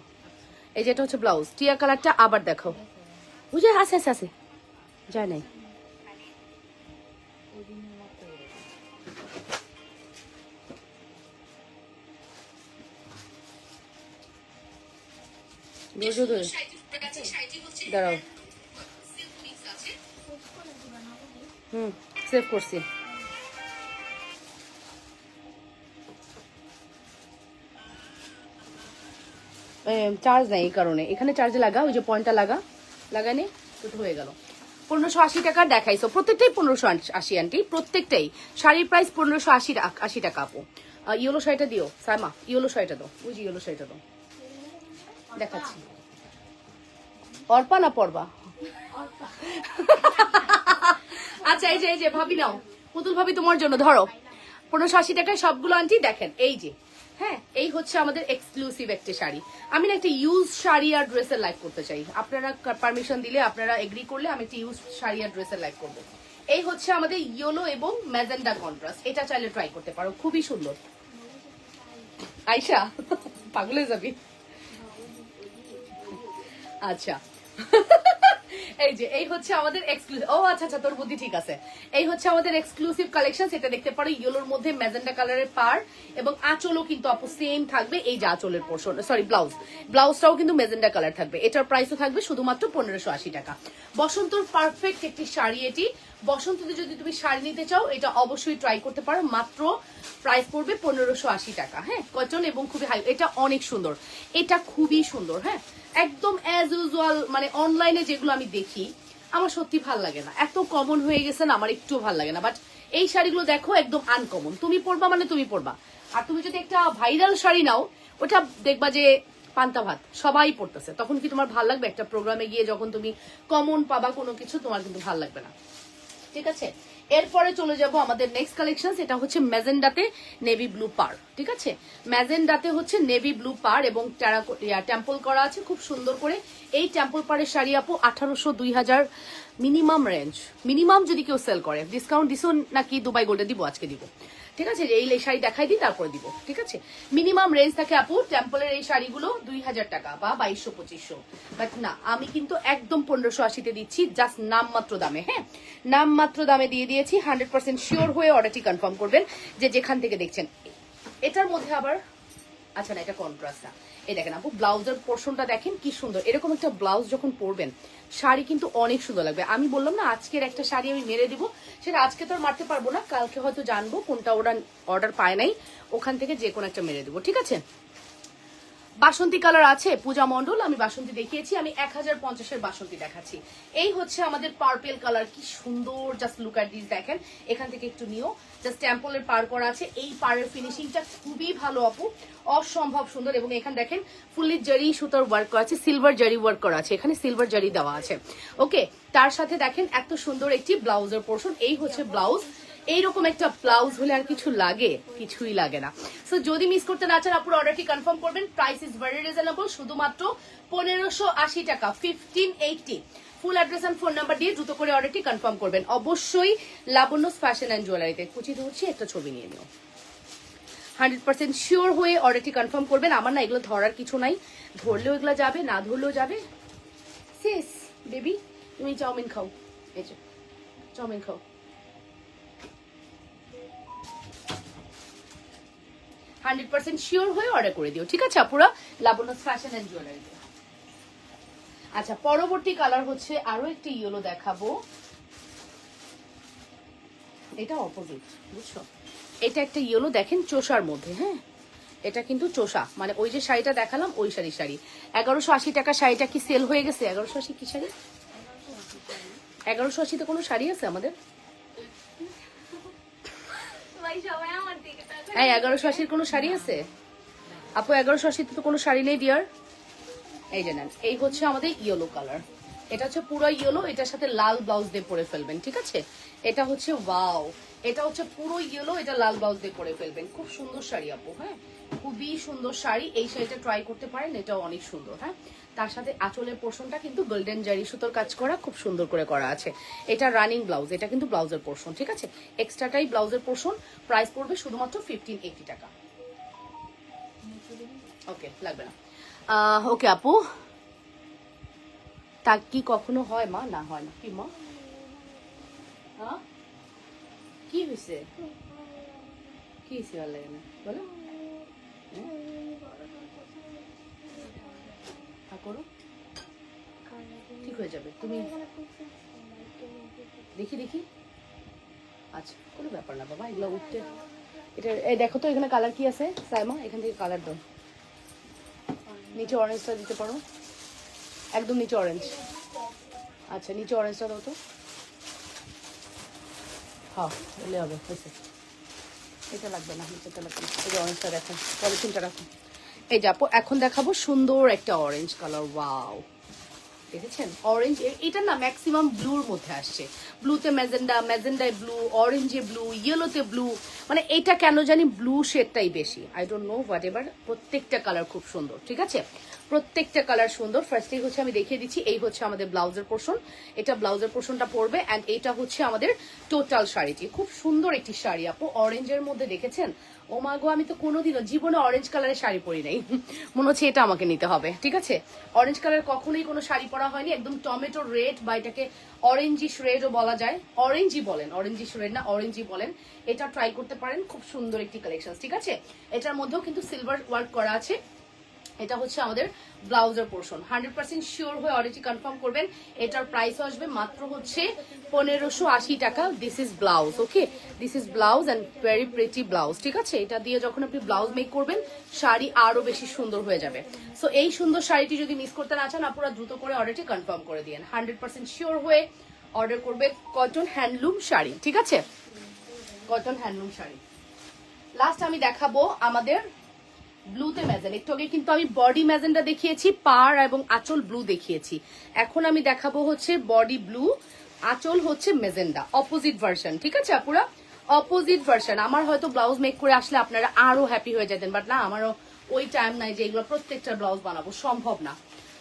এই যে এটা হচ্ছে ব্লাউজ, টিয়া কালারটা। আবার দেখো, বুঝে আছে যায় নাই। দাঁড়াও, সেভ করছি। চার্জ নেই এই কারণে, এখানে চার্জে লাগা, ওই যে পয়েন্টটা লাগানি তো হয়ে গেল। 1580 টাকা দেখাইছো, প্রত্যেকটাই 1580 আন্টি, প্রত্যেকটাই। শাড়ির প্রাইস 1580 টাকা আপু। ইয়েলো শাড়িটা দিও সাইমা, ইয়েলো শাড়িটা দাও, ওই যে ইয়েলো শাড়িটা দাও, দেখাচ্ছি। অর্পা না পর্বা? আচ্ছা, এই যে ভাবি নাও, পুতুল ভাবি তোমার জন্য, ধরো 1580 টাকায় সবগুলো আন্টি। দেখেন এই যে, হ্যাঁ, এই হচ্ছে আমাদের এক্সক্লুসিভ একটা শাড়ি। আমি না একটা ইউজ শাড়ি আর ড্রেসের লাইভ করতে চাই, আপনারা পারমিশন দিলে, আপনারা এগ্রি করলে আমি একটা ইউজ শাড়ি আর ড্রেসের লাইভ করবো। এই হচ্ছে আমাদের ইয়েলো এবং ম্যাজেন্ডা কন্ট্রাস্ট, এটা চাইলে ট্রাই করতে পারো, খুবই সুন্দর। আয়শা পাগল হয়ে যাবি। আচ্ছা এই হচ্ছে আমাদের এক্সক্লুসিভ। ও আচ্ছা, তোর বুদ্ধি ঠিক আছে। এই হচ্ছে আমাদের এক্সক্লুসিভ কালেকশন, এটা দেখতে পারো ইয়েলোর মধ্যে ম্যাজেন্ডা কালারের পার, এবং আঁচলও কিন্তু আপু সেম থাকবে। এই যে আঁচলের পোর্শন, সরি ব্লাউজটাও কিন্তু ম্যাজেন্ডা কালার থাকবে। এটার প্রাইসও থাকবে শুধুমাত্র 1580 টাকা। বসন্তর পারফেক্ট একটি শাড়ি এটি। বসন্ততে যদি তুমি শাড়ি নিতে চাও, এটা অবশ্যই ট্রাই করতে পারো। মাত্র প্রাইস পড়বে 1580 টাকা। হ্যাঁ, কটন এবং খুবই হাই, এটা অনেক সুন্দর, এটা খুবই সুন্দর। হ্যাঁ, একদম অ্যাজ ইউজুয়াল, মানে অনলাইনে যেগুলো আমি দেখি আমার সত্যি ভাল লাগে না, এত কমন হয়ে গেছে না, আমার একটু ভাল লাগে না। বাট এই শাড়িগুলো দেখো একদম আনকমন, তুমি পরবা মানে তুমি পরবা। আর তুমি যদি একটা ভাইরাল শাড়ি নাও, ওটা দেখবা যে পান্তা ভাত সবাই পড়তেছে, তখন কি তোমার ভাল লাগবে? একটা প্রোগ্রামে গিয়ে যখন তুমি কমন পাবা কোনো কিছু, তোমার কিন্তু ভাল লাগবে না। ঠিক আছে, এরপরে চলে যাব আমাদের নেক্সট কালেকশন, এটা হচ্ছে ম্যাজেন্ডাতে নেভি ব্লু পার। ঠিক আছে, ম্যাজেন্ডাতে হচ্ছে নেভি ব্লু পার এবং টেম্পল করা আছে খুব সুন্দর করে। এই টেম্পল পারের শাড়ি আপু 1800 2000 মিনিমাম রেঞ্জ, মিনিমাম যদি কেউ সেল করে। ডিসকাউন্ট দিছো নাকি দুবাই গোল্ডে দিব? আজকে দিব। ঠিক আছে, এই শাড়ি দেখাই দিই তারপরে দিব। ঠিক আছে, মিনিমাম রেঞ্জ থাকে আপু টেম্পলের এই শাড়িগুলো 2000 টাকা বা 2200-2500। বাট না, আমি কিন্তু একদম 1580-তে দিচ্ছি, জাস্ট নামমাত্র দামে। হ্যাঁ, নামমাত্র দামে দিয়ে দিয়েছি। 100% শিওর হয়ে অর্ডারটি কনফার্ম করবেন যে যেখান থেকে দেখছেন। এটার মধ্যে আবার, আচ্ছা না, এটা কন্ট্রাস্ট না। এই দেখেন আপু, ব্লাউজের পোর্শনটা দেখেন কি সুন্দর। এরকম একটা ব্লাউজ যখন পরবেন, শাড়ি কিন্তু অনেক সুন্দর লাগবে। আমি বললাম না, আজকের একটা শাড়ি আমি মেরে দিব, সেটা আজকে তো আর মারতে পারবো না, কালকে হয়তো জানবো কোনটা ওরা অর্ডার পায় নাই, ওখান থেকে যে কোনো একটা মেরে দেবো। ঠিক আছে, বাসন্তী কালার আছে পূজা মণ্ডল, আমি বাসন্তী দেখিয়েছি, আমি 1050-এর বাসন্তী দেখাচ্ছি। এই হচ্ছে আমাদের পার্পেল কালার, কি সুন্দর, জাস্ট লুক অ্যাট দিস, দেখেন এখান থেকে একটু নিও, জাস্ট টেম্পলের পার করা আছে, এই পাড়ের ফিনিশিংটা খুবই ভালো আপু, অসম্ভব সুন্দর। এবং এখানে দেখেন ফুললি জারি সুতার ওয়ার্ক করা আছে, সিলভার জারি ওয়ার্ক করা আছে, এখানে সিলভার জারি দেওয়া আছে। ওকে, তার সাথে দেখেন এত সুন্দর একটি ব্লাউজের পোর্শন, এই হচ্ছে ব্লাউজ। এইরকম একটা ব্লাউজ হলে আর কিছু লাগে? কিছুই লাগে না। সো যদি মিস করতে না চান আপুর অর্ডারটি কনফার্ম করবেন। প্রাইস ইজ ভেরি রিজনেবল, শুধুমাত্র 1580 টাকা, 1580। Full address and phone number দিয়ে দ্রুত করে অর্ডারটি কনফার্ম করবেন। অবশ্যই লাবণ্যস ফ্যাশন অ্যান্ড জুয়েলারিতে। কুচি ধরছি, একটা ছবি নিয়ে নিও। 100% শিওর হয়ে অর্ডারটি কনফার্ম করবেন। আমার না এগুলো ধরার কিছু নাই, ধরলেও এগুলো যাবে, না ধরলেও যাবে। শেষ বেবি, তুমি চাউমিন খাও, এই যে চাউমিন খাও। 100% শিওর হয়ে অর্ডার করে দিও, ঠিক আছে আপুরা, লাবণ্যস ফ্যাশন এন্ড জুয়েলারিতে। আচ্ছা, পরবর্তী কালার হচ্ছে আরো একটি ইয়েলো দেখাবো, এটা অপোজিট, বুঝছো? এটা একটা ইয়েলো, দেখেন চোষার মধ্যে, হ্যাঁ এটা কিন্তু চোষা, মানে ওই যে শাড়িটা দেখালাম ওই শাড়ি 1180 টাকা। শাড়িটা কি সেল হয়ে গেছে? 1180 কি শাড়ি? 1180 কোনো শাড়ি আছে আমাদের? হ্যাঁ 1180 কোনো শাড়ি আছে আপু? 1180 তো কোনো শাড়ি নেই ডিয়ার। এই যে নেন, এই হচ্ছে আমাদের ইয়েলো কালার, এটা হচ্ছে পুরো ইয়েলো, এটার সাথে লাল ব্লাউজ দিয়ে পরে ফেলবেন, ঠিক আছে? এটা হচ্ছে ওয়াও, এটা হচ্ছে পুরো ইয়েলো, এটা লাল ব্লাউজ দিয়ে পরে ফেলবেন। খুব সুন্দর শাড়ি আপু, হ্যাঁ খুবই সুন্দর শাড়ি। এই শাড়িটা ট্রাই করতে পারেন, এটাও অনেক সুন্দর। হ্যাঁ, তার সাথে আঁচলের পোর্শনটা কিন্তু গোল্ডেন জারি সুতোর কাজ করা, খুব সুন্দর করে করা আছে। এটা রানিং ব্লাউজ, এটা কিন্তু ব্লাউজের পোর্শন, ঠিক আছে? এক্সট্রাটাই ব্লাউজের পোর্শন। প্রাইস পড়বে শুধুমাত্র 1580 টাকা। ওকে, লাগবে না। ওকে আপু, তা কি কখনো হয় মা? না হয় না। কি মা, কি হয়েছে? কি হয়েছে? ভালো লাগে না বলো, করো, ঠিক হয়ে যাবে। তুমি দেখি দেখি, আচ্ছা কোনো ব্যাপার না বাবা, এগুলো উঠতে। এটা দেখো তো এখানে কালার কি আছে সাইমা, এখান থেকে কালার দাও। নিচে অরেঞ্জটা দিতে পারো, একদম নিচে অরেঞ্জ। আচ্ছা নিচে অরেঞ্জটা দাও তো, হ্যাঁ এলে হবে, হয়েছে। এটা লাগবে না, নিচেটা লাগবে না। এই যে অরেঞ্জটা দেখো, পলিথিনটা রাখো। এই যাবো, এখন দেখাবো সুন্দর একটা অরেঞ্জ কালার। ওয়াও, দেখেছেন অরেঞ্জ, এটা না ম্যাক্সিমাম ব্লুর মধ্যে আসছে। ব্লুতে ম্যাজেন্ডা, ম্যাজেন্ডায় ব্লু, অরেঞ্জে ব্লু, ইয়েলোতে ব্লু, মানে এটা কেন জানি ব্লু শেডটাই বেশি, I don't know what ever. প্রত্যেকটা কালার খুব সুন্দর, ঠিক আছে? প্রত্যেকটা কালার সুন্দর। ফার্স্টেই হচ্ছে আমি দেখিয়ে দিচ্ছি, এই হচ্ছে আমাদের ব্লাউজের পোর্শন, এটা ব্লাউজের পোর্শনটা পড়বে, অ্যান্ড এটা হচ্ছে আমাদের টোটাল শাড়িটি। খুব সুন্দর একটি শাড়ি আপু, অরেঞ্জের মধ্যে, দেখেছেন? ও মা গো, আমি তো কোনোদিনও জীবনে অরেঞ্জ কালারের শাড়ি পরি নাই, মনে হচ্ছে এটা আমাকে নিতে হবে, ঠিক আছে? অরেঞ্জ কালার কখনোই কোনো শাড়ি পরা হয়নি, একদম টমেটো রেড, বা এটাকে অরেঞ্জিশ রেডও বলা যায়, অরেঞ্জই বলেন, অরেঞ্জিশ রেড না, অরেঞ্জই বলেন। এটা ট্রাই করতে পারেন, খুব সুন্দর একটি কালেকশন, ঠিক আছে? এটার মধ্যেও কিন্তু সিলভার ওয়ার্ক করা আছে। এটা হচ্ছে আমাদের ব্লাউজের পোর্শন। 100% শিওর হয়ে অর্ডারটি কনফার্ম করবেন। এটার প্রাইস আসবে মাত্র হচ্ছে 1580 টাকা। This is blouse, okay, this is blouse and very pretty blouse, ঠিক আছে? এটা দিয়ে যখন আপনি ব্লাউজ মেক করবেন, শাড়ি আরো বেশি সুন্দর হয়ে যাবে। সো এই সুন্দর শাড়িটি যদি মিস করতে না চান, আপনারা দ্রুত করে অর্ডারটি কনফার্ম করে দিন। 100% শিওর হয়ে অর্ডার করবে কটন হ্যান্ডলুম শাড়ি, ঠিক আছে? Cotton handloom sari. লাস্ট আমি দেখাবো আমাদের ব্লুতে ম্যাজেন্ডা। একটু আগে কিন্তু আমি বডি ম্যাজেন্ডা দেখিয়েছি, পার এবং আঁচল ব্লু দেখিয়েছি। এখন আমি দেখাবো হচ্ছে বডি ব্লু, আঁচল হচ্ছে ম্যাজেন্ডা, অপোজিট ভার্সন, ঠিক আছে আপুরা? Opposite version. আমার হয়তো ব্লাউজ মেক করে আসলে আপনারা আরো হ্যাপি হয়ে যেতেন, বাট না, আমারও ওই টাইম নাই যে এগুলো প্রত্যেকটা ব্লাউজ বানাবো, সম্ভব না,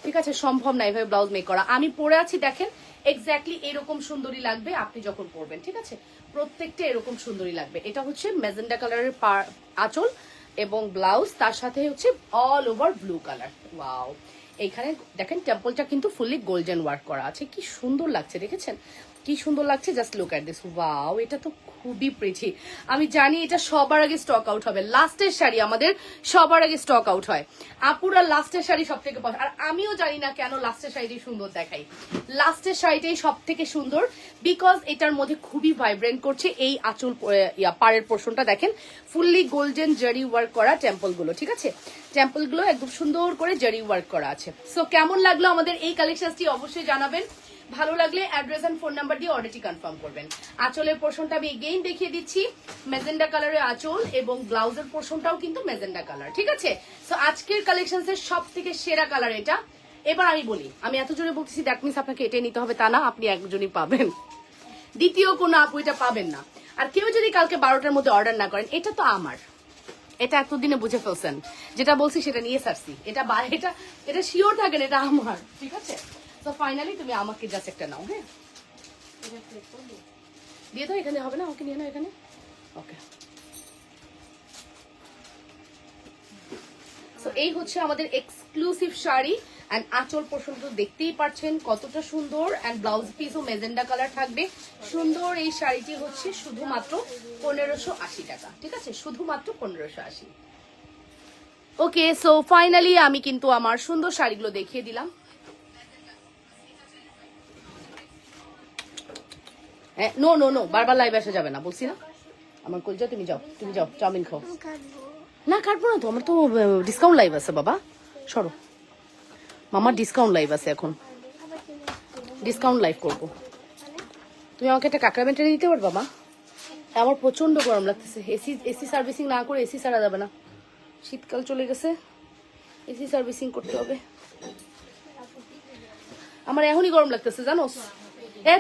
ঠিক আছে? সম্ভব না এভাবে ব্লাউজ মেক করা। আমি পরে আছি দেখেন, এক্স্যাক্টলি এরকম সুন্দরী লাগবে আপনি যখন পরবেন, ঠিক আছে? প্রত্যেকটা এরকম সুন্দরী লাগবে। এটা হচ্ছে ম্যাজেন্ডা কালারের আঁচল এবং ব্লাউজ, তার সাথে হচ্ছে all over blue colour. Wow, এইখানে দেখেন টেম্পলটা কিন্তু ফুললি গোল্ডেন ওয়ার্ক করা আছে, কি সুন্দর লাগছে, দেখেছেন? কি সুন্দর লাগছে, just look at this. Wow, এটা তো খুবই প্রিটি। আমি জানি এটা সবার আগে স্টক আউট হবে। লাস্টের শাড়ি আমাদের সবার আগে স্টক আউট হয়। আপুরা লাস্টের শাড়ি সব থেকে পছন্দ, আর আমিও জানি না কেন লাস্টের শাড়িটাই সুন্দর দেখাই। লাস্টের শাড়িটাই সব থেকে সুন্দর, বিকজ এটার মধ্যে খুবই ভাইব্রেন্ট করছে এই আঁচল পাড়ের পোর্শনটা দেখেন, ফুললি গোল্ডেন জারি ওয়ার্ক করা টেম্পল গুলো, ঠিক আছে, টেম্পল গুলো একদম সুন্দর করে জারি ওয়ার্ক করা আছে। সো কেমন লাগলো আমাদের এই কালেকশনটি অবশ্যই জানাবেন। ভালো লাগলে অ্যাড্রেস এন্ড ফোন নাম্বার দিয়ে অর্ডারটি কনফার্ম করবেন। আঁচলের পোর্শনটা আমি এগেইন দেখিয়ে দিচ্ছি, মেজেন্ডা কালারের আঁচল এবং ব্লাউজের পোর্শনটাও কিন্তু মেজেন্ডা কালার, ঠিক আছে। সো আজকের কালেকশনসের সব থেকে সেরা কালার এটা। এবার আমি বলি, আমি এত জোরে বলতেছি দ্যাট মিনস আপনাকে এটাই নিতে হবে তা না, আপনি একজনই পাবেন, দ্বিতীয় কোনো আপু এটা পাবেন না। আর কেউ যদি কালকে 12টার মধ্যে অর্ডার না করেন, এটা তো আমার, এটা এতদিনে বুঝে ফেলছেন, যেটা বলছি সেটা নিয়ে সারছি, এটা এটা শিওর থাকেন এটা আমার, ঠিক আছে। তো ফাইনালি তুমি আমাকে জাস্ট একটা নাও, হ্যাঁ দিয়ে দাও, এখানে হবে না, ওকে নিয়ে নাও এখানে, ওকে। সো এই হচ্ছে আমাদের এক্সক্লুসিভ শাড়ি এন্ড আঁচল পর্যন্ত দেখতেই পাচ্ছেন কতটা সুন্দর, এন্ড ব্লাউজ পিসও মেজেন্ডা কালার থাকবে। সুন্দর এই শাড়িটি হচ্ছে শুধুমাত্র 1580 টাকা, ঠিক আছে, শুধুমাত্র 1580। ওকে, সো ফাইনালি আমি কিন্তু আমার সুন্দর শাড়িগুলো দেখিয়ে দিলাম। নো নো নো, বারবার লাইভে আসা যাবে না, বলছি না। আমার কল যাও, তুমি যাও, তুমি যাও, চাউমিন খাও। না কাটবো না তো, আমার তো ডিসকাউন্ট লাইভ আছে বাবা, সরো। মামার ডিসকাউন্ট লাইভ আছে এখন, ডিসকাউন্ট লাইভ করবো। তুমি আমাকে একটা কাঁকড়া বেন্টে দিতে পারবা মা? আমার প্রচন্ড গরম লাগতেছে, এসি সার্ভিসিং না করে এসি ছাড়া যাবে না, শীতকাল চলে গেছে, এসি সার্ভিসিং করতে হবে। আমার এখনই গরম লাগতেছে জানোস।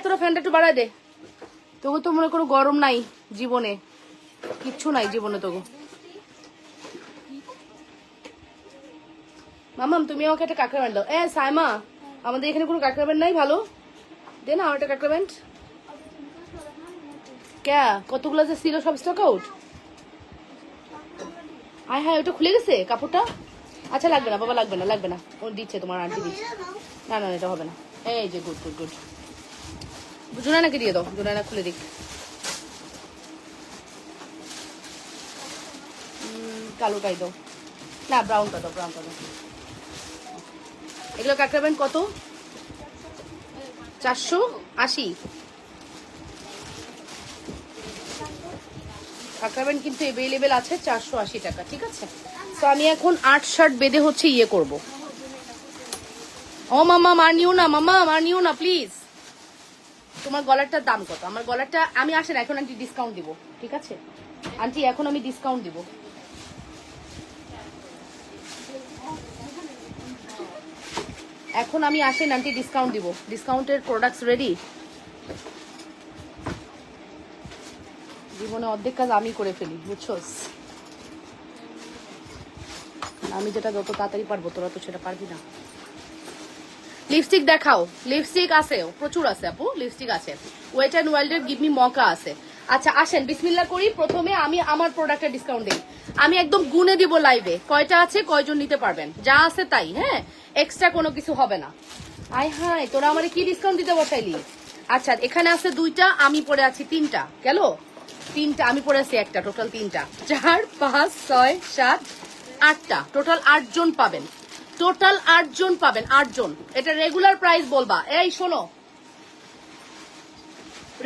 তোরা ফ্যানটা একটু বাড়ায় দে, তোকে তো মনে করো গরম নাই জীবনে, কিচ্ছু নাই জীবনে তোকে। মামাম তুমি আমাকে একটা কাঁকড়া ব্যান্ড দাও। সাইমা, আমাদের এখানে কোনো কাঁকড়া ব্যান্ড নাই ভালো, দে না আমার একটা কাঁকড়া ব্যান্ড। ক্যা কতগুলো যে ছিল সব স্টক আউট? আয় হ্যাঁ, ওটা খুলে গেছে কাপড়টা। আচ্ছা লাগবে না বাবা, লাগবে না, লাগবে না, ও দিচ্ছে, তোমার আন্টি দিচ্ছে। না না এটা হবে না। এই যে গুড গুড গুড, জুনানাকে দিয়ে দাও, জুনানা খুলে দিক। কালোটাই দাও, না ব্রাউনটা দাও, ব্রাউনটা দাও। এগুলো কাঁকড়া ব্যান্ড কত? 480। কাঁকড়া ব্যান্ড কিন্তু অ্যাভেলেবেল আছে 480 টাকা, ঠিক আছে। তো আমি এখন 8 শার্ট বেঁধে হচ্ছে ইয়ে করব। ও মামা মার নিও না, মামা মার নিও না প্লিজ। তোমার গলারটার দাম কত? আমার গলারটা আমি আসেন এখন আন্টি ডিসকাউন্ট দিব, ঠিক আছে আন্টি, এখন আমি ডিসকাউন্ট দিব। এখন আমি আসেন আন্টি ডিসকাউন্ট দিব, ডিসকাউন্টের প্রোডাক্টস রেডি। জীবনে অর্ধেক কাজ আমি করে ফেলি বুঝছোস, আমি যেটা যত তাড়াতাড়ি পারবো তোরা তো সেটা পারবি না। লিপস্টিক দেখাও, লিপস্টিক আছে প্রচুর আছে আপু, লিপস্টিক আছে, ওয়েট অ্যান্ড ওয়াইল্ডের গিভ মি মকা আছে। আচ্ছা আসেন বিসমিল্লাহ করি, প্রথমে আমি আমার প্রোডাক্টের ডিসকাউন্ট দিই, আমি একদম গুনে দিব লাইভে কয়টা আছে কয়জন নিতে পারবেন, যা আছে তাই, হ্যাঁ এক্সট্রা কোনো কিছু হবে না। আয় হাই তোরা আমারে কি ডিসকাউন্ট দিতে বসাইলি? আচ্ছা এখানে আছে 2টা, আমি পরে আছি 3টা, গেল 3টা, আমি পরে আছি একটা, টোটাল 3টা, 4 5 6 7 8টা, টোটাল 8 জন পাবেন, টোটাল 8 জন পাবেন, 8 জন। এটা রেগুলার প্রাইস বলবা, এই শোনো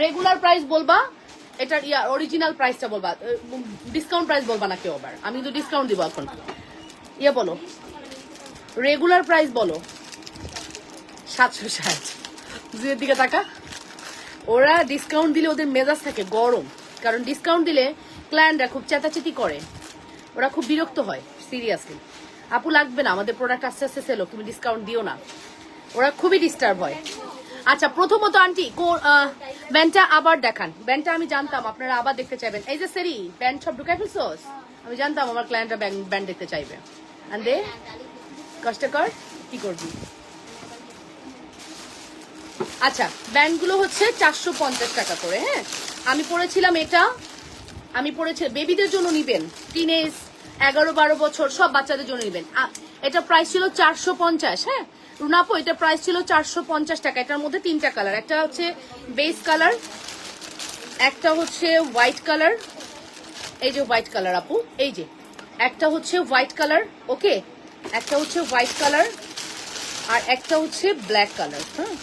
রেগুলার প্রাইস বলবা, এটার অরিজিনাল প্রাইসটা বলবা, ডিসকাউন্ট প্রাইস বলবা না কেউ আবার, আমি কিন্তু ডিসকাউন্ট দিব এখন। বলো রেগুলার প্রাইস বলো। 760। দুয়ের দিকে তাকা, ওরা ডিসকাউন্ট দিলে ওদের মেজাজ থাকে গরম, কারণ ডিসকাউন্ট দিলে ক্লায়েন্টরা খুব চেতাচেতি করে, ওরা খুব বিরক্ত হয় সিরিয়াসলি। আপু লাগবে না, আমাদের প্রোডাক্ট আস্তে আস্তে সেল হোক, তুমি ডিসকাউন্ট দিও না, ওরা খুবই ডিস্টার্ব হয়। আচ্ছা প্রথমত আন্টি ব্যান্ডটা আবার দেখান, ব্যান্ডটা আমি জানতাম আপনারা আবার দেখতে চাইবেন। এই যে সেরি ব্যান্ড সব ঢুকাই ফেলছোস, আমি জানতাম আমার ক্লায়েন্টরা ব্যান্ড দেখতে চাইবে। আন্দে কষ্ট কর, কি করবি। আচ্ছা ব্যান্ডগুলো হচ্ছে 450 টাকা করে, হ্যাঁ আমি পড়েছিলাম এটা, আমি পড়েছি বেবিদের জন্য নিবেন, টিনেজ 11-12 বছর সব বাচ্চাদের জন্য নিবেন, এটা প্রাইস ছিল 450, হ্যাঁ রুনাপো এটা প্রাইস ছিল 450 টাকা। এটার মধ্যে 3টা কালার, একটা হচ্ছে বেস কালার, একটা হচ্ছে হোয়াইট কালার, এই যে হোয়াইট কালার আপু, এই যে একটা হচ্ছে হোয়াইট কালার, ওকে, একটা হচ্ছে হোয়াইট কালার, আর একটা হচ্ছে ব্ল্যাক কালার। হ্যাঁ,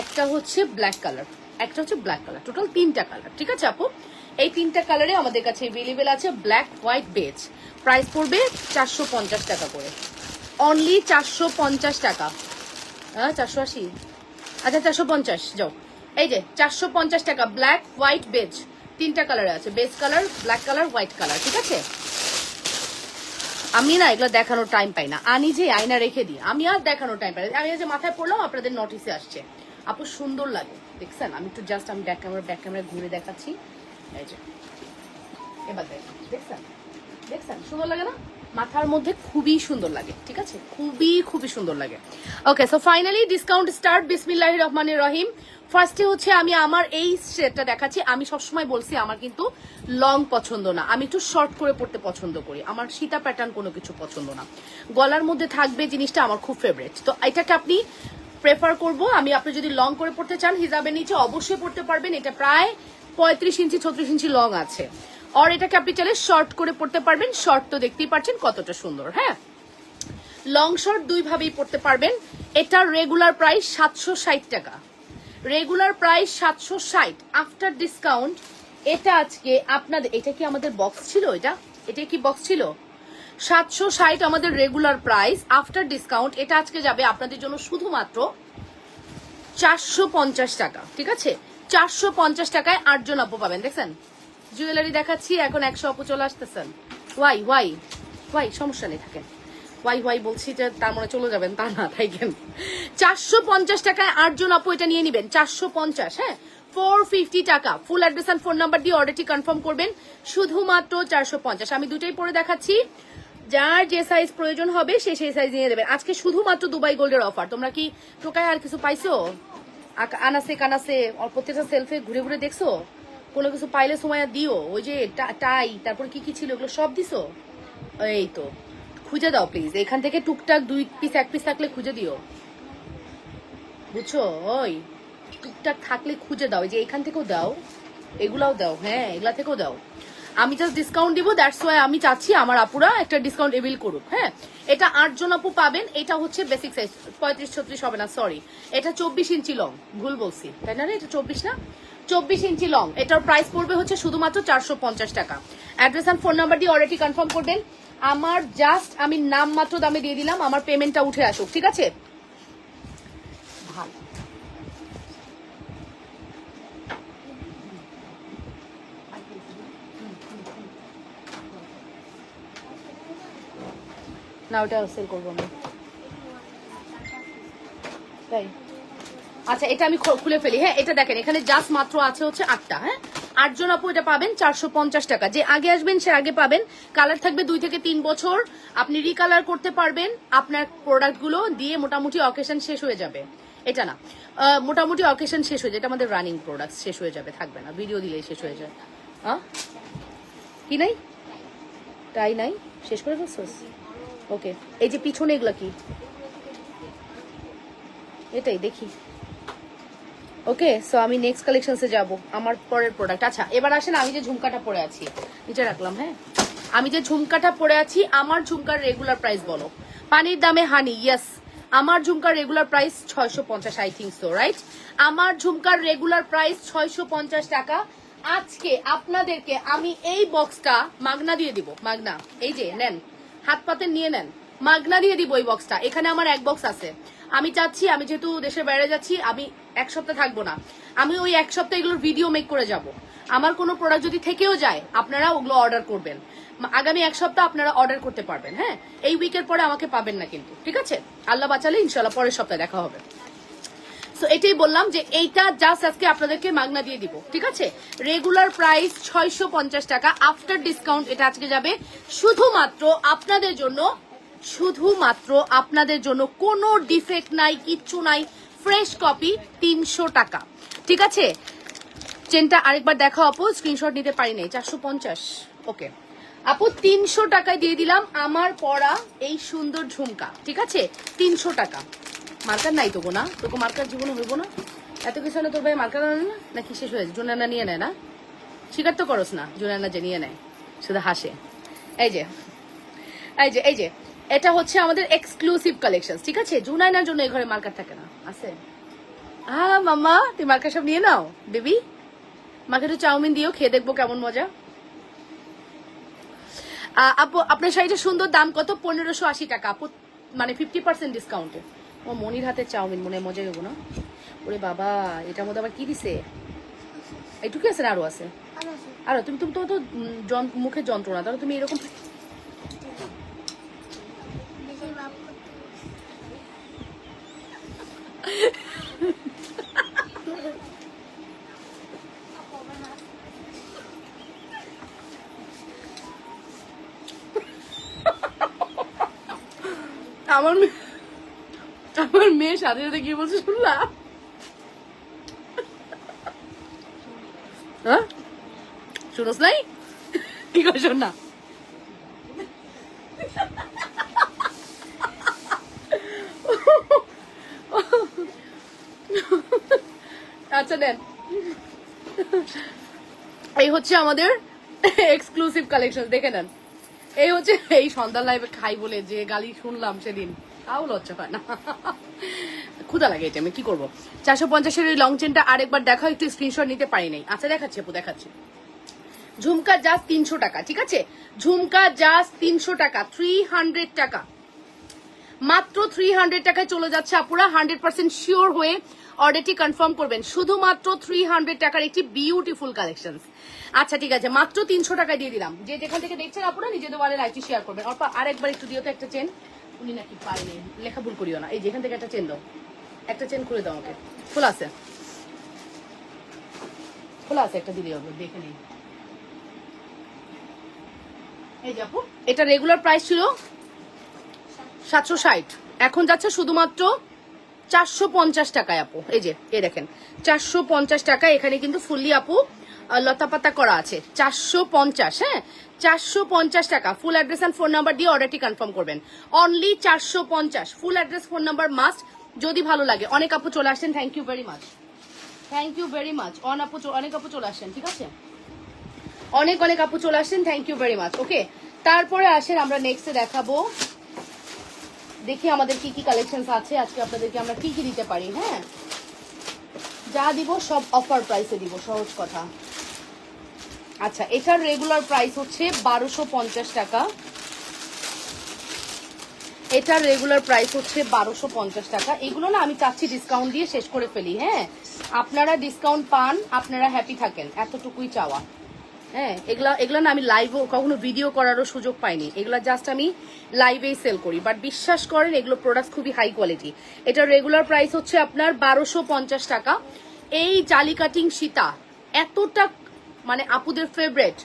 একটা হচ্ছে ব্ল্যাক কালার, একটা হচ্ছে ব্ল্যাক কালার, টোটাল 3টা কালার। ঠিক আছে আপু, এই 3টা কালারে আমাদের কাছে অ্যাভেলেবেল আছে, ব্ল্যাক, হোয়াইট, বেজ। প্রাইস পড়বে 450 টাকা করে, অনলি 450 টাকা। হ্যাঁ 480, আচ্ছা 450 যাও। এই যে 450 টাকা, ব্ল্যাক, হোয়াইট, বেজ, 3টা কালারে আছে, beige colour, black colour, white colour. ঠিক আছে, আমি না এগুলো দেখানোর টাইম পাই না, আনি যে আয়না রেখে দিই, আমি আর দেখানোর টাইম পাই না। আমি যে মাথায় পড়লাম আপনাদের নোটিসে আসছে, আপু সুন্দর লাগে দেখছেন। আমি একটু জাস্ট আমি ব্যাক ক্যামেরা ঘুরে দেখাচ্ছি, এই যে এবার দেখছেন, দেখছেন সুন্দর লাগে না, মাথার মধ্যে খুবই সুন্দর লাগে। ঠিক আছে, খুবই সুন্দর লাগে। ওকে, সো ফাইনালি ডিসকাউন্ট স্টার্ট, বিসমিল্লাহির রহমানির রহিম। ফার্স্টে হচ্ছে আমি আমার এই সেটটা দেখাচ্ছি। আমি সবসময় বলছি আমার কিন্তু লং পছন্দ না, আমি একটু শর্ট করে পড়তে পছন্দ করি, আমার সীতা প্যাটার্ন কোনো কিছু পছন্দ না, গলার মধ্যে থাকবে জিনিসটা আমার খুব ফেভারিট। তো এটাকে আপনি প্রেফার করবো আমি, আপনি যদি লং করে পড়তে চান হিজাবের নিচে অবশ্যই পড়তে পারবেন। এটা প্রায় 35 ইঞ্চি 36 ইঞ্চি লং আছে, আর এটাকে আপনি চাইলে শর্ট করে পড়তে পারবেন। শর্ট তো দেখতেই পাচ্ছেন কতটা সুন্দর। হ্যাঁ, লং শর্ট দুই ভাবেই পড়তে পারবেন। এটার রেগুলার প্রাইস 760 টাকা, রেগুলার প্রাইস 760, আফটার ডিসকাউন্ট এটা আজকে আপনাদের, এটা কি আমাদের বক্স ছিল, এটা কি বক্স ছিল? 760 আমাদের রেগুলার প্রাইস, আফটার ডিসকাউন্ট এটা আজকে যাবে আপনাদের জন্য শুধুমাত্র 450 টাকা। ঠিক আছে, 450 টাকায় 8 জন আপু পাবেন। দেখছেন জুয়েলারি দেখাচ্ছি, এখন 100 আপু চলে আসতেছেন। ওয়াই সমস্যা নেই, থাকেন। ওয়াই বলছি যে তার মনে চলে যাবেন, তা না, থাকেন। 450 টাকায় 8 জন আপু এটা নিয়ে নিবেন, 450। হ্যাঁ, 450 টাকা। Full address and phone number দিয়ে অর্ডারটি কনফার্ম করবেন, শুধুমাত্র 450। আমি দুটাই পরে দেখাচ্ছি, যার যে সাইজ প্রয়োজন হবে সে সেই সাইজ নিয়ে দেবেন। আজকে শুধুমাত্র দুবাই গোল্ডের অফার। তোমরা কি টোকায় আর কিছু পাইছো? আনাসে কানাসে প্রত্যেকটা সেলফে ঘুরে ঘুরে দেখছো? কোনো কিছু পাইলে সময় দিও, ওই যে টাই, তারপর কি কি ছিল ওগুলো সব দিছো? এই তো খুঁজে দাও প্লিজ, এখান থেকে টুকটাক 2 পিস 1 পিস থাকলে খুঁজে দিও, বুঝছো? ওই টুকটাক থাকলে খুঁজে দাও, যে এখান থেকেও দাও, এগুলাও দাও, হ্যাঁ এগুলা থেকেও দাও। আমি জাস্ট ডিসকাউন্ট দিব, দ্যাটস ওয়াই আমি চাচ্ছি আমার আপুরা একটা ডিসকাউন্ট এভিল করুক। হ্যাঁ, এটা 8 জন আপু পাবেন। এটা হচ্ছে বেসিক সাইজ, 35-36 হবে না, সরি, এটা 24 ইঞ্চি লং, ভুল বলছি তাই না রে, এটা 24 না, 24 ইঞ্চি লং। এটার প্রাইস পড়বে হচ্ছে শুধুমাত্র 450 টাকা। অ্যাড্রেস এন্ড ফোন নাম্বার দিয়ে অর্ডারটি কনফার্ম করবেন। আমার জাস্ট আমি নাম মাত্র দামে দিয়ে দিলাম, আমার পেমেন্টটা উঠে আসুক। ঠিক আছে, ভালো না, ওটা সেল করবো আমি, তাই। আচ্ছা, এটা আমি খুলে ফেলি। হ্যাঁ, এটা দেখেন এখানে জাস্ট মাত্র আছে হচ্ছে 8টা। হ্যাঁ, 8 জন আপু এটা পাবেন 450 টাকা। যে আগে আসবেন সে আগে পাবেন। কালার থাকবে 2 থেকে 3 বছর, আপনি রিকালার করতে পারবেন। আপনার প্রোডাক্টগুলো দিয়ে মোটামুটি অকেশন শেষ হয়ে যাবে, এটা না, মোটামুটি অকেশন শেষ হয়ে যায়, এটা আমাদের রানিং প্রোডাক্ট, শেষ হয়ে যাবে, থাকবে না, ভিডিও দিলেই শেষ হয়ে যায়। হ্যাঁ, কি নাই, তাই নাই, শেষ করে ফেলছোস? ওকে, এই যে পিছনে এগুলা কি, এটাই দেখি। ওকে, সো আমি নেক্সট কালেকশনসে যাব, আমার পরের প্রোডাক্ট। আচ্ছা, এবার আসেন, আমি যে ঝুমকাটা পরে আছি, নিচে রাখলাম। হ্যাঁ, আমি যে ঝুমকাটা পরে আছি, আমার ঝুমকার রেগুলার প্রাইস বলো। পানির দামে হানি, ইয়েস, আমার ঝুমকার regular price 650, I think so, right? আমার ঝুমকার রেগুলার প্রাইস 650 টাকা। আজকে আপনাদেরকে আমি এই বক্সটা মাগনা দিয়ে দিব, মাগনা। এই যে নেন, হাত পাতে নিয়ে নেন, মাগনা দিয়ে দিব এই বক্সটা। এখানে আমার 1 বক্স আছে। আমি চাচ্ছি, আমি যেহেতু দেশের বাইরে যাচ্ছি, আমি 1 সপ্তাহ থাকবো না, আমি ওই 1 সপ্তাহ এগুলোর ভিডিও মেক করে যাব। আমার কোনো প্রোডাক্ট যদি থেকেও যায়, আপনারা ওগুলো অর্ডার করবেন। আগামী 1 সপ্তাহ আপনারা অর্ডার করতে পারবেন। হ্যাঁ, এই উইকের পরে আমাকে পাবেন না কিন্তু, ঠিক আছে? আল্লাহ বাঁচালে ইনশাল্লাহ পরের সপ্তাহে দেখা হবে। সো এটাই বললাম যে এইটা জাস্ট আজকে আপনাদেরকে মাগনা দিয়ে দিব, ঠিক আছে? রেগুলার প্রাইস 650 টাকা, আফটার ডিসকাউন্ট এটা আজকে যাবে শুধুমাত্র আপনাদের জন্য, শুধুমাত্র আপনাদের জন্য, কোনো ডিফেক্ট নাই, কিচ্ছু নাই, ফ্রেশ কপি, 300 টাকা, ঠিক আছে? চেনটা আরেকবার দেখাও আপু, স্ক্রিনশট নিতে পারি নাই। 450, ওকে আপু, 300 টাকায় দিয়ে দিলাম আমার পরা এই সুন্দর ঝুমকা, ঠিক আছে? 300 টাকা, মার্কার নাই তোকে না, তোকে মার্কার জীবনে হইব না? এত কিছু হলে তোর ভাই মার্কার আনে না নাকি শেষ হয়েছে? জুনানা নিয়ে নেয় না, স্বীকার তো করস না, জুনানা যে নিয়ে নেয়, শুধু হাসে। এই যে এই যে এই যে এটা হচ্ছে আমাদের এক্সক্লুসিভ কালেকশন, ঠিক আছে? জুনাইনার জন্য এই ঘরে মার্কার থাকে না, আছে? হ্যাঁ মাম্মা, তুই মার্কার সব নিয়ে নাও বেবি। মাকে একটু চাউমিন দিও, খেয়ে দেখবো কেমন মজা। আপু আপনার শাড়িটা সুন্দর, দাম কত? 1580 টাকা আপু, মানে 50% ডিসকাউন্টে। ও মনির হাতে চাউমিন, মনে মজা হইব না? ওরে বাবা, এটার মধ্যে আবার কি দিছে? এইটুকু আছে না আরো আছে? আরো তুমি তুমি তো মুখের যন্ত্রণা, তাহলে তুমি এরকম আমার মেয়ের সাথে সাথে কি বলছে শুনলাম? হ্যাঁ শুনোস নাই? কি করে শোন না? আচ্ছা দেন, এই হচ্ছে আমাদের এক্সক্লুসিভ কালেকশন, দেখে নেন। এই হচ্ছে, এই সন্ধ্যা লাইভে খাই বলে যে গালি শুনলাম সেদিন, তাও লজ্জা হয় না। ক্ষুধা লাগে, এটা আমি কি করবো। 450-এর এই লং চেনটা আরেকবার দেখাও, একটু স্ক্রিনশট নিতে পারি নাই। আচ্ছা দেখাচ্ছি আপু, দেখাচ্ছি। ঝুমকা জাস্ট 300 টাকা, ঠিক আছে? ঝুমকা জাস্ট 300 টাকা, 300 টাকা, মাত্র 300 টাকায় চলে যাচ্ছে আপুরা। 100% শিওর হয়ে অর্ডারটি কনফার্ম করবেন। শুধুমাত্র 300 টাকার একটি বিউটিফুল কালেকশন। আচ্ছা ঠিক আছে, মাত্র 300 টাকায় দিয়ে দিলাম। যে যেখান থেকে দেখছেন আপুরা নিজেদের ওয়ালে লাইভটি শেয়ার করবেন। অর্পা আরেকবার একটু দিও তো একটা চেন, উনি নাকি পাইনি, লেখা ভুল করিও না। এই যেখান থেকে একটা চেন দাও, একটা চেন খুলে দাও আমাকে। খোলা আছে, খোলা আছে, একটা দিলে হবে, দেখে নিই। এই যে আপু, এটা রেগুলার প্রাইস ছিল 760, এখন যাচ্ছে শুধুমাত্র 450 টাকায় আপু। এই যে এ দেখেন 450 টাকা, এখানে কিন্তু ফুললি আপু লতা পাতা করা আছে। 450, হ্যাঁ 450 টাকা। Full address and phone number দিয়ে অর্ডারটি কনফার্ম করবেন। Only 450, full address phone number must. যদি ভালো লাগে, অনেক আপু চলে আসছেন, thank you very much, thank you very much. অনেক আপু চলে আসছেন, ঠিক আছে? অনেক অনেক আপু চলে আসছেন, থ্যাংক ইউ ভেরি মাচ। ওকে, তারপরে আসেন আমরা নেক্সটে দেখাবো, দেখি আমাদের কি কি কালেকশন আছে আজকে, আপনাদেরকে আমরা কি কি দিতে পারি। হ্যাঁ, যা দিব সব অফার প্রাইসে দিব, সহজ কথা। আচ্ছা, এটার রেগুলার প্রাইস হচ্ছে 1250 টাকা। এটার রেগুলার প্রাইস হচ্ছে 1250 টাকা। এগুলো না আমি চাচ্ছি ডিসকাউন্ট দিয়ে শেষ করে ফেলি। হ্যাঁ, আপনারা ডিসকাউন্ট পান, আপনারা হ্যাপি থাকেন, এতটুকুই চাওয়া। হ্যাঁ, এগুলা না আমি লাইভও কখনো ভিডিও করারও সুযোগ পাইনি, এগুলা জাস্ট আমি লাইভেই সেল করি। বাট বিশ্বাস করেন এগুলো প্রোডাক্ট খুবই হাই কোয়ালিটি। এটার রেগুলার প্রাইস হচ্ছে আপনার 1250 টাকা। এই জালি কাটিং সীতা এতটা মানে আপুদের ফেভারেট,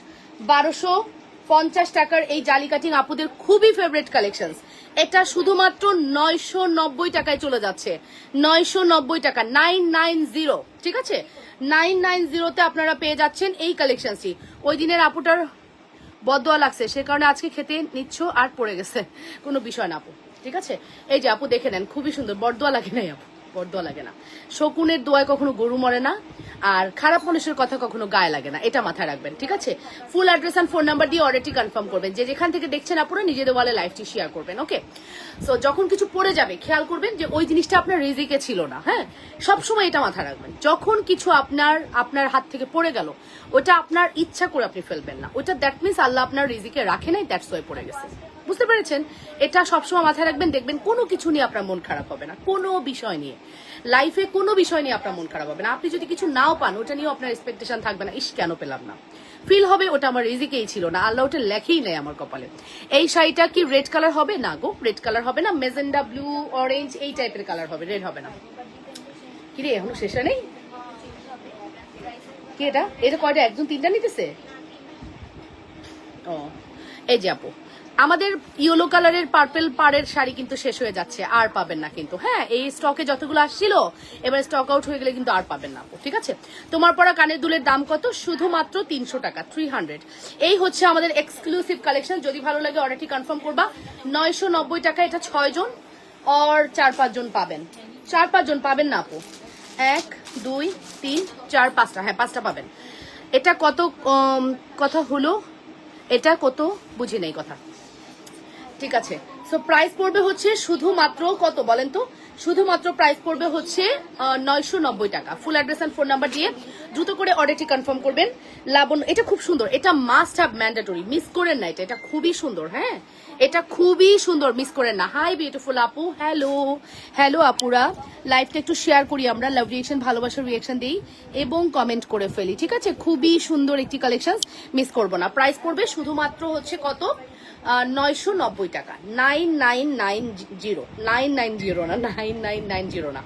1250 টাকার এই জালি কাটিং আপুদের খুবই ফেভারিট কালেকশন। এটা শুধুমাত্র 990 টাকায় চলে যাচ্ছে, 990 টাকা, 990, ঠিক আছে? 990-তে আপনারা পেয়ে যাচ্ছেন এই কালেকশনটি। ওই দিনের আপুটার বদদোয়া লাগছে, সে কারণে আজকে খেতে নিচ্ছ আর পড়ে গেছে, কোনো বিষয় না আপু, ঠিক আছে? এই যে আপু দেখে নেন, খুবই সুন্দর, বদদোয়া লাগে নাই আপু, বদদোয়া লাগে না। শকুনের দোয়ায় কখনো গরু মরে না, আর খারাপ মানুষের কথা কখনো গায়ে লাগে না, এটা মাথায় রাখবেন, ঠিক আছে? Full address and phone number দিয়ে অর্ডারটি কনফার্ম করবেন। যে যেখান থেকে দেখছেন আপনারা নিজেদের ওয়ালে লাইভটি শেয়ার করবেন। ওকে, সো যখন কিছু পড়ে যাবে খেয়াল করবেন যে ওই জিনিসটা আপনার রিজিকে ছিল না। হ্যাঁ, সবসময় এটা মাথায় রাখবেন, যখন কিছু আপনার হাত থেকে পড়ে গেল, ওটা আপনার ইচ্ছা করে আপনি ফেলবেন না, ওটা দ্যাট মিনস আল্লাহ আপনার রিজিকে রাখে নাই, দ্যাটস ওয়াই পড়ে গেছে। বুঝতে পেরেছেন? এটা সবসময় মাথায় রাখবেন, দেখবেন কোনো কিছু নিয়ে আপনার মন খারাপ হবে না, কোনো বিষয় নিয়ে, লাইফে কোনো বিষয় নিয়ে আপনার মন খারাপ হবে না। আপনি যদি কিছু নাও পান, ওটা নিয়েও আপনার এক্সপেকটেশন থাকবে না, ইস কেন পেলাম না, ফিল হবে ওটা আমার রিজিকেই ছিল না, আল্লাহ ওটা লেখেই নেই আমার কপালে। এই শাড়িটা কি রেড কালার হবে? না গো, রেড কালার হবে না, মেজেন্ডা ব্লু অরেঞ্জ এই টাইপের কালার হবে, রেড হবে না। কি রে, এখনো শেষে নেই কি? এটা এটা কয়টা, একজন তিনটা নিতেছে? ও, এই যে আপু আমাদের ইয়েলো কালারের পার্পল পাড়ের শাড়ি কিন্তু শেষ হয়ে যাচ্ছে, আর পাবেন না কিন্তু। হ্যাঁ, এই স্টকে যতগুলো আসছিল এবার স্টক আউট হয়ে গেলে কিন্তু আর পাবেন না, ঠিক আছে? তোমার পরা কানের দুলের দাম কত? শুধুমাত্র 300 টাকা, 300। এই হচ্ছে আমাদের এক্সক্লুসিভ কালেকশন। যদি ভালো লাগে অর্ডারটি কনফার্ম করবা। 990 টাকা, এটা 6 জন, और 4-5 জন পাবেন, 4-5 জন পাবেন না আপু। 1 2 3 4 5টা, হ্যাঁ 5টা পাবেন। এটা কত কথা হলো, এটা কত বুঝি নাই কথা, ঠিক আছে। সো প্রাইস পড়বে হচ্ছে শুধুমাত্র কত বলেন তো, শুধুমাত্র প্রাইস পড়বে হচ্ছে 990 টাকা। Full address and phone number দিয়ে দ্রুত করে অর্ডারটি কনফার্ম করবেন। লাবণ্য, এটা খুব সুন্দর, এটা মাস্ট হ্যাভ, ম্যান্ডেটরি, মিস করেন না এটা, এটা খুবই সুন্দর, হ্যাঁ এটা খুবই সুন্দর, মিস করেন না। হাই বিউটিফুল আপু, হ্যালো হ্যালো আপুরা, লাইভটা একটু শেয়ার করি আমরা, লাভ রিয়েকশন, ভালোবাসার রিয়েকশন দিই এবং কমেন্ট করে ফেলি, ঠিক আছে। খুবই সুন্দর একটি কালেকশন, মিস করবো না। প্রাইস পড়বে শুধুমাত্র হচ্ছে কত, 990 টাকা। 9990, 990 না, 9990 না,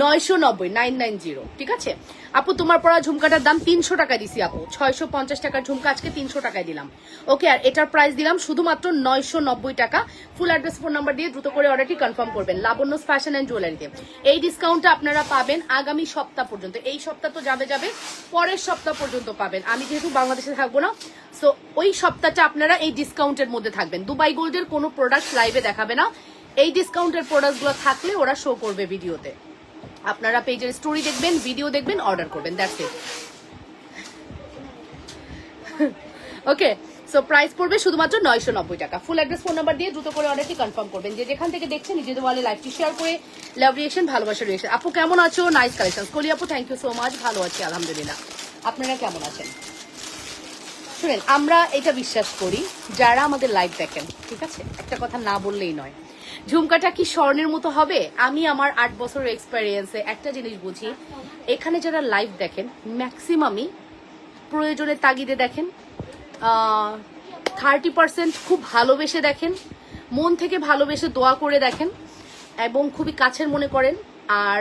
990, 990, ঠিক আছে আপু। তোমার পরা ঝুমকাটার দাম 300 টাকা দিছি আপু, 650 টাকার ঝুমকা আজকে 300 টাকায় দিলাম, ওকে। আর এটার প্রাইস দিলাম শুধুমাত্র 990 টাকা। ফুল অ্যাড্রেস ফোন নাম্বার দিয়ে দ্রুত করে অর্ডারটি কনফার্ম করবেন লাবণ্য ফ্যাশন এন্ড জুয়েলারিতে। এই ডিসকাউন্টটা আপনারা পাবেন আগামী সপ্তাহ পর্যন্ত, এই সপ্তাহ তো যাবে যাবে, পরের সপ্তাহ পর্যন্ত পাবেন। আমি যেহেতু বাংলাদেশে থাকবো না, সো ওই সপ্তাহটা আপনারা এই ডিসকাউন্টের মধ্যে থাকবেন। দুবাই গোল্ডের কোনো প্রোডাক্ট লাইভে দেখাবে না, এই ডিসকাউন্টের প্রোডাক্টগুলো থাকলে ওরা শো করবে ভিডিওতে। আপনারা পেজের স্টোরি দেখবেন, ভিডিও দেখবেন, অর্ডার করবেন, that's it, okay. So price পড়বে শুধুমাত্র 990 টাকা। ফুল অ্যাড্রেস ফোন নাম্বার দিয়ে দ্রুত করে অর্ডারটি কনফার্ম করবেন। যে যেখান থেকে দেখছেন নিজেদের ওয়ালে লাইভটি শেয়ার করে লাভ রিয়েকশন, ভালোবাসার রিয়েকশন। আপু কেমন আছো? Nice collection. কলি আপু থ্যাংক ইউ সো মাচ, ভালো আছি আলহামদুলিল্লাহ। আপনারা কেমন আছেন? শুনেন, আমরা এটা বিশ্বাস করি যারা আমাদের লাইভ দেখেন, ঠিক আছে, একটা কথা না বললেই নয়, ঝুমকাটা কি স্বর্ণের মতো হবে? আমি আমার 8 বছরের এক্সপেরিয়েন্সে একটা জিনিস বুঝি, এখানে যারা লাইভ দেখেন ম্যাক্সিমামই প্রয়োজনের তাগিদে দেখেন, 30% খুব ভালোবেসে দেখেন, মন থেকে ভালোবেসে দোয়া করে দেখেন এবং খুবই কাছের মনে করেন। আর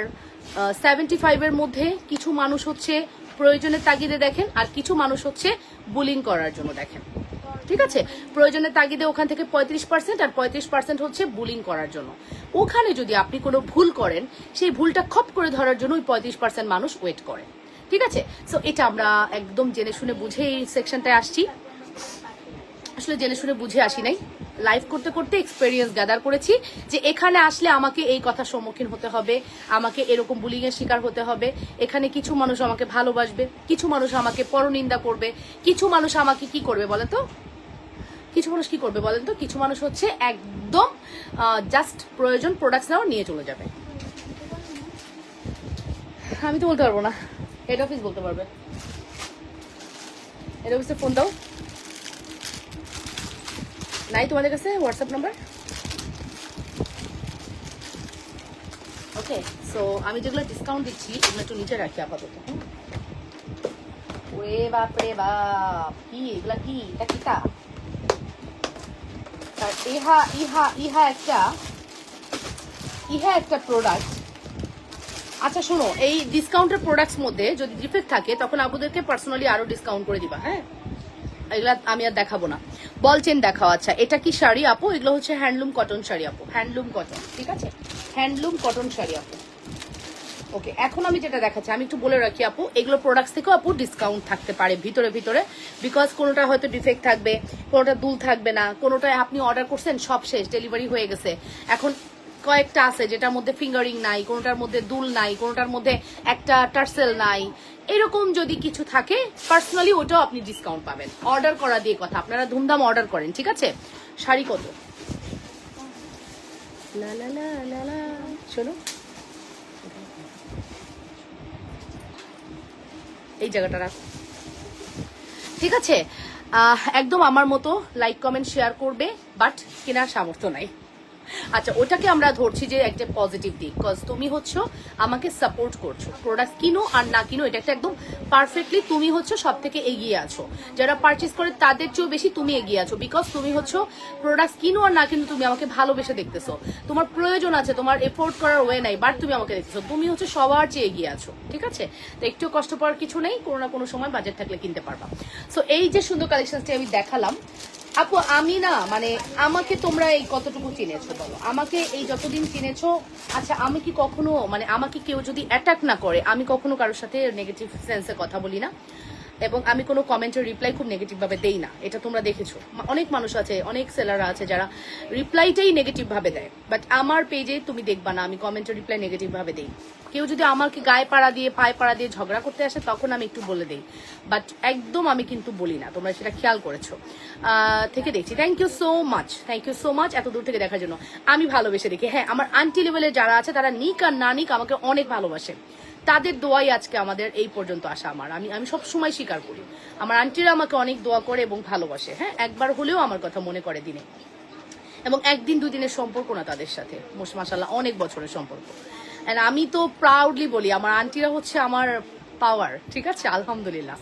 75-এর মধ্যে কিছু মানুষ হচ্ছে প্রয়োজনের তাগিদে দেখেন, আর কিছু মানুষ হচ্ছে বুলিং করার জন্য দেখেন, ঠিক আছে। প্রয়োজনের তাগিদে ওখান থেকে 35% আর 35% হচ্ছে বুলিং করার জন্য। ওখানে যদি আপনি কোনো ভুল করেন, সেই ভুলটা খপ করে ধরার জন্য ওই 35% মানুষ ওয়েট করে, ঠিক আছে। সো এটা আমরা একদম জেনে শুনে বুঝে এই সেকশনটায় আসছি, আসলে জেনে শুনে বুঝে আসি নাই, লাইভ করতে করতে এক্সপেরিয়েন্স গ্যাদার করেছি যে এখানে আসলে আমাকে এই কথার সম্মুখীন হতে হবে, আমাকে এরকম বুলিং এর শিকার হতে হবে। এখানে কিছু মানুষ আমাকে ভালোবাসবে, কিছু মানুষ আমাকে পরনিন্দা করবে, কিছু মানুষ আমাকে কি করবে বলেন তো, কিছু মানুষ কি করবে বলেন তো, কিছু মানুষ হচ্ছে একদম জাস্ট প্রয়োজন প্রোডাক্টস নাও নিয়ে চলে যাবে। আমি তো বলতে পারবো না, হেড অফিস বলতে পারবে। হেড অফিসে ফোন দাও, নাই তোমাদের কাছে হোয়াটসঅ্যাপ নাম্বার? ওকে। সো আমি যেগুলো ডিসকাউন্ট দিচ্ছি এগুলো একটু নিচে রাখি আপাতত। ওরে বাপ রে বাপ, কি এগুলা, কি এটা কিতা? ইহা ইহা ইহা একটা ইহা একটা প্রোডাক্ট। আচ্ছা শোনো, এই ডিসকাউন্টের প্রোডাক্টস মধ্যে যদি ডিফেক্ট থাকে তখন আপুদেরকে পার্সোনালি আরো ডিসকাউন্ট করে দিবা, হ্যাঁ। এগুলা আমি আর দেখাবো না। বল চেন দেখাও। আচ্ছা এটা কি শাড়ি আপু? এগুলো হচ্ছে হ্যান্ডলুম কটন শাড়ি আপু, হ্যান্ডলুম কটন, ঠিক আছে, হ্যান্ডলুম কটন শাড়ি আপু। ওকে, এখন আমি যেটা দেখাচ্ছি আমি একটু বলে রাখি আপু, এগুলো প্রোডাক্টস থেকেও আপু ডিসকাউন্ট থাকতে পারে ভিতরে ভিতরে, বিকজ কোনোটা হয়তো ডিফেক্ট থাকবে, কোনোটা দুল থাকবে না, কোনোটায় আপনি অর্ডার করছেন সব শেষ, ডেলিভারি হয়ে গেছে, এখন কয়েকটা আছে যেটার মধ্যে ফিঙ্গারিং নাই, কোনোটার মধ্যে দুল নাই, কোনোটার মধ্যে একটা টার্সেল নাই, এরকম যদি কিছু থাকে পার্সোনালি ওটাও আপনি ডিসকাউন্ট পাবেন। অর্ডার করা দিয়ে কথা, আপনারা ধুমধাম অর্ডার করেন, ঠিক আছে। শাড়ি কত? লা লা লা লা লা, চলো এই জায়গাটা রাখ, ঠিক আছে। একদম আমার মতো লাইক কমেন্ট শেয়ার করবে, বাট কেনার সামর্থ্য নাই। আচ্ছা ওটাকে আমরা ধরছি যে একটা পজিটিভ দিক, কজ তুমি হচ্ছে আমাকে সাপোর্ট করছো, প্রোডাক্ট কিনো আর না কিনো এটা একটা একদম পারফেক্টলি তুমি হচ্ছে সব থেকে এগিয়ে আছো, যারা পারচেস করে তাদের চেয়েও বেশি তুমি এগিয়ে আছো, বিকজ তুমি হচ্ছে প্রোডাক্ট কিনো আর না কিনো তুমি আমাকে ভালোবেসে দেখতেছো, তোমার প্রয়োজন আছে, তোমার এফোর্ট করার ওয়ে নাই, বাট তুমি আমাকে দেখতেছো, তুমি হচ্ছে সবার চেয়ে এগিয়ে আছো, ঠিক আছে। তো একটু কষ্ট পাওয়ার কিছু নেই, কোনো না কোনো সময় বাজেট থাকলে কিনতে পারবা। সো এই যে সুন্দর কালেকশনটি আমি দেখালাম আপু, আমি না মানে আমাকে তোমরা এই কতটুকু চিনেছো বলো, আমাকে এই যতদিন চিনেছো, আচ্ছা আমি কি কখনো মানে আমাকে কেউ যদি অ্যাটাক না করে আমি কখনো কারোর সাথে নেগেটিভ সেন্সে কথা বলি না, এবং আমি কোনো কমেন্টের রিপ্লাই খুব নেগেটিভ ভাবে দেই না, এটা তোমরা দেখেছো। অনেক মানুষ আছে, অনেক সেলাররা আছে যারা রিপ্লাইটাই নেগেটিভ ভাবে দেয়, বাট আমার পেজে তুমি দেখবা না আমি কমেন্টের রিপ্লাই নেগেটিভ ভাবে দেই। কেউ যদি আমাকে গায়ে পাড়া দিয়ে পায়ে পাড়া দিয়ে ঝগড়া করতে আসে তখন আমি একটু বলে দেই, বাট একদম আমি কিন্তু বলি না, তোমরা সেটা খেয়াল করেছো থেকে দেখছি। থ্যাংক ইউ সো মাচ এত দূর থেকে দেখার জন্য। আমি ভালোবেসে দেখি, হ্যাঁ আমার আন্টি লেভেলের যারা আছে তারা নিক আর না নিক আমাকে অনেক ভালোবাসে, তাদের দোয়াই আজকে আমাদের এই পর্যন্ত আসা। আমি সব সময় স্বীকার করি, আমার আন্টিরা আমাকে অনেক দোয়া করে এবং ভালোবাসে, হ্যাঁ একবার হলেও আমার কথা মনে করে দিনে, এবং একদিন দুদিনের সম্পর্ক না তাদের সাথে, মাশাআল্লাহ অনেক বছরের সম্পর্ক। এন্ড আমি তো প্রাউডলি বলি আমার আন্টিরা হচ্ছে আমার পাওয়ার, ঠিক আছে আলহামদুলিল্লাহ।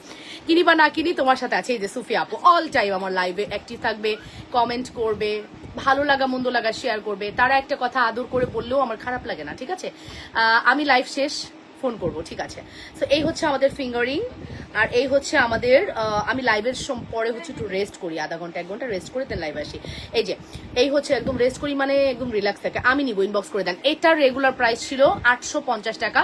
কিনি বা না কিনি তোমার সাথে আছে এই যে সুফিয়া আপু, অল টাইম আমার লাইভে অ্যাক্টিভ থাকবে, কমেন্ট করবে, ভালো লাগা মন্দ লাগা শেয়ার করবে, তারা একটা কথা আদর করে বললেও আমার খারাপ লাগে না, ঠিক আছে। আমি লাইভ শেষ ফোন করব, ঠিক আছে। সো এই হচ্ছে আমাদের ফিঙ্গারিং, আর এই হচ্ছে আমাদের আমি লাইভের পরে হচ্ছে একটু রেস্ট করি, আধা ঘন্টা 1 ঘন্টা রেস্ট করে দেন লাইভ আসি। এই যে এই হচ্ছে একদম রেস্ট করি মানে একদম রিল্যাক্স থাকে। আমি নিব, ইনবক্স করে দেন। এটার রেগুলার প্রাইস ছিল 850 টাকা,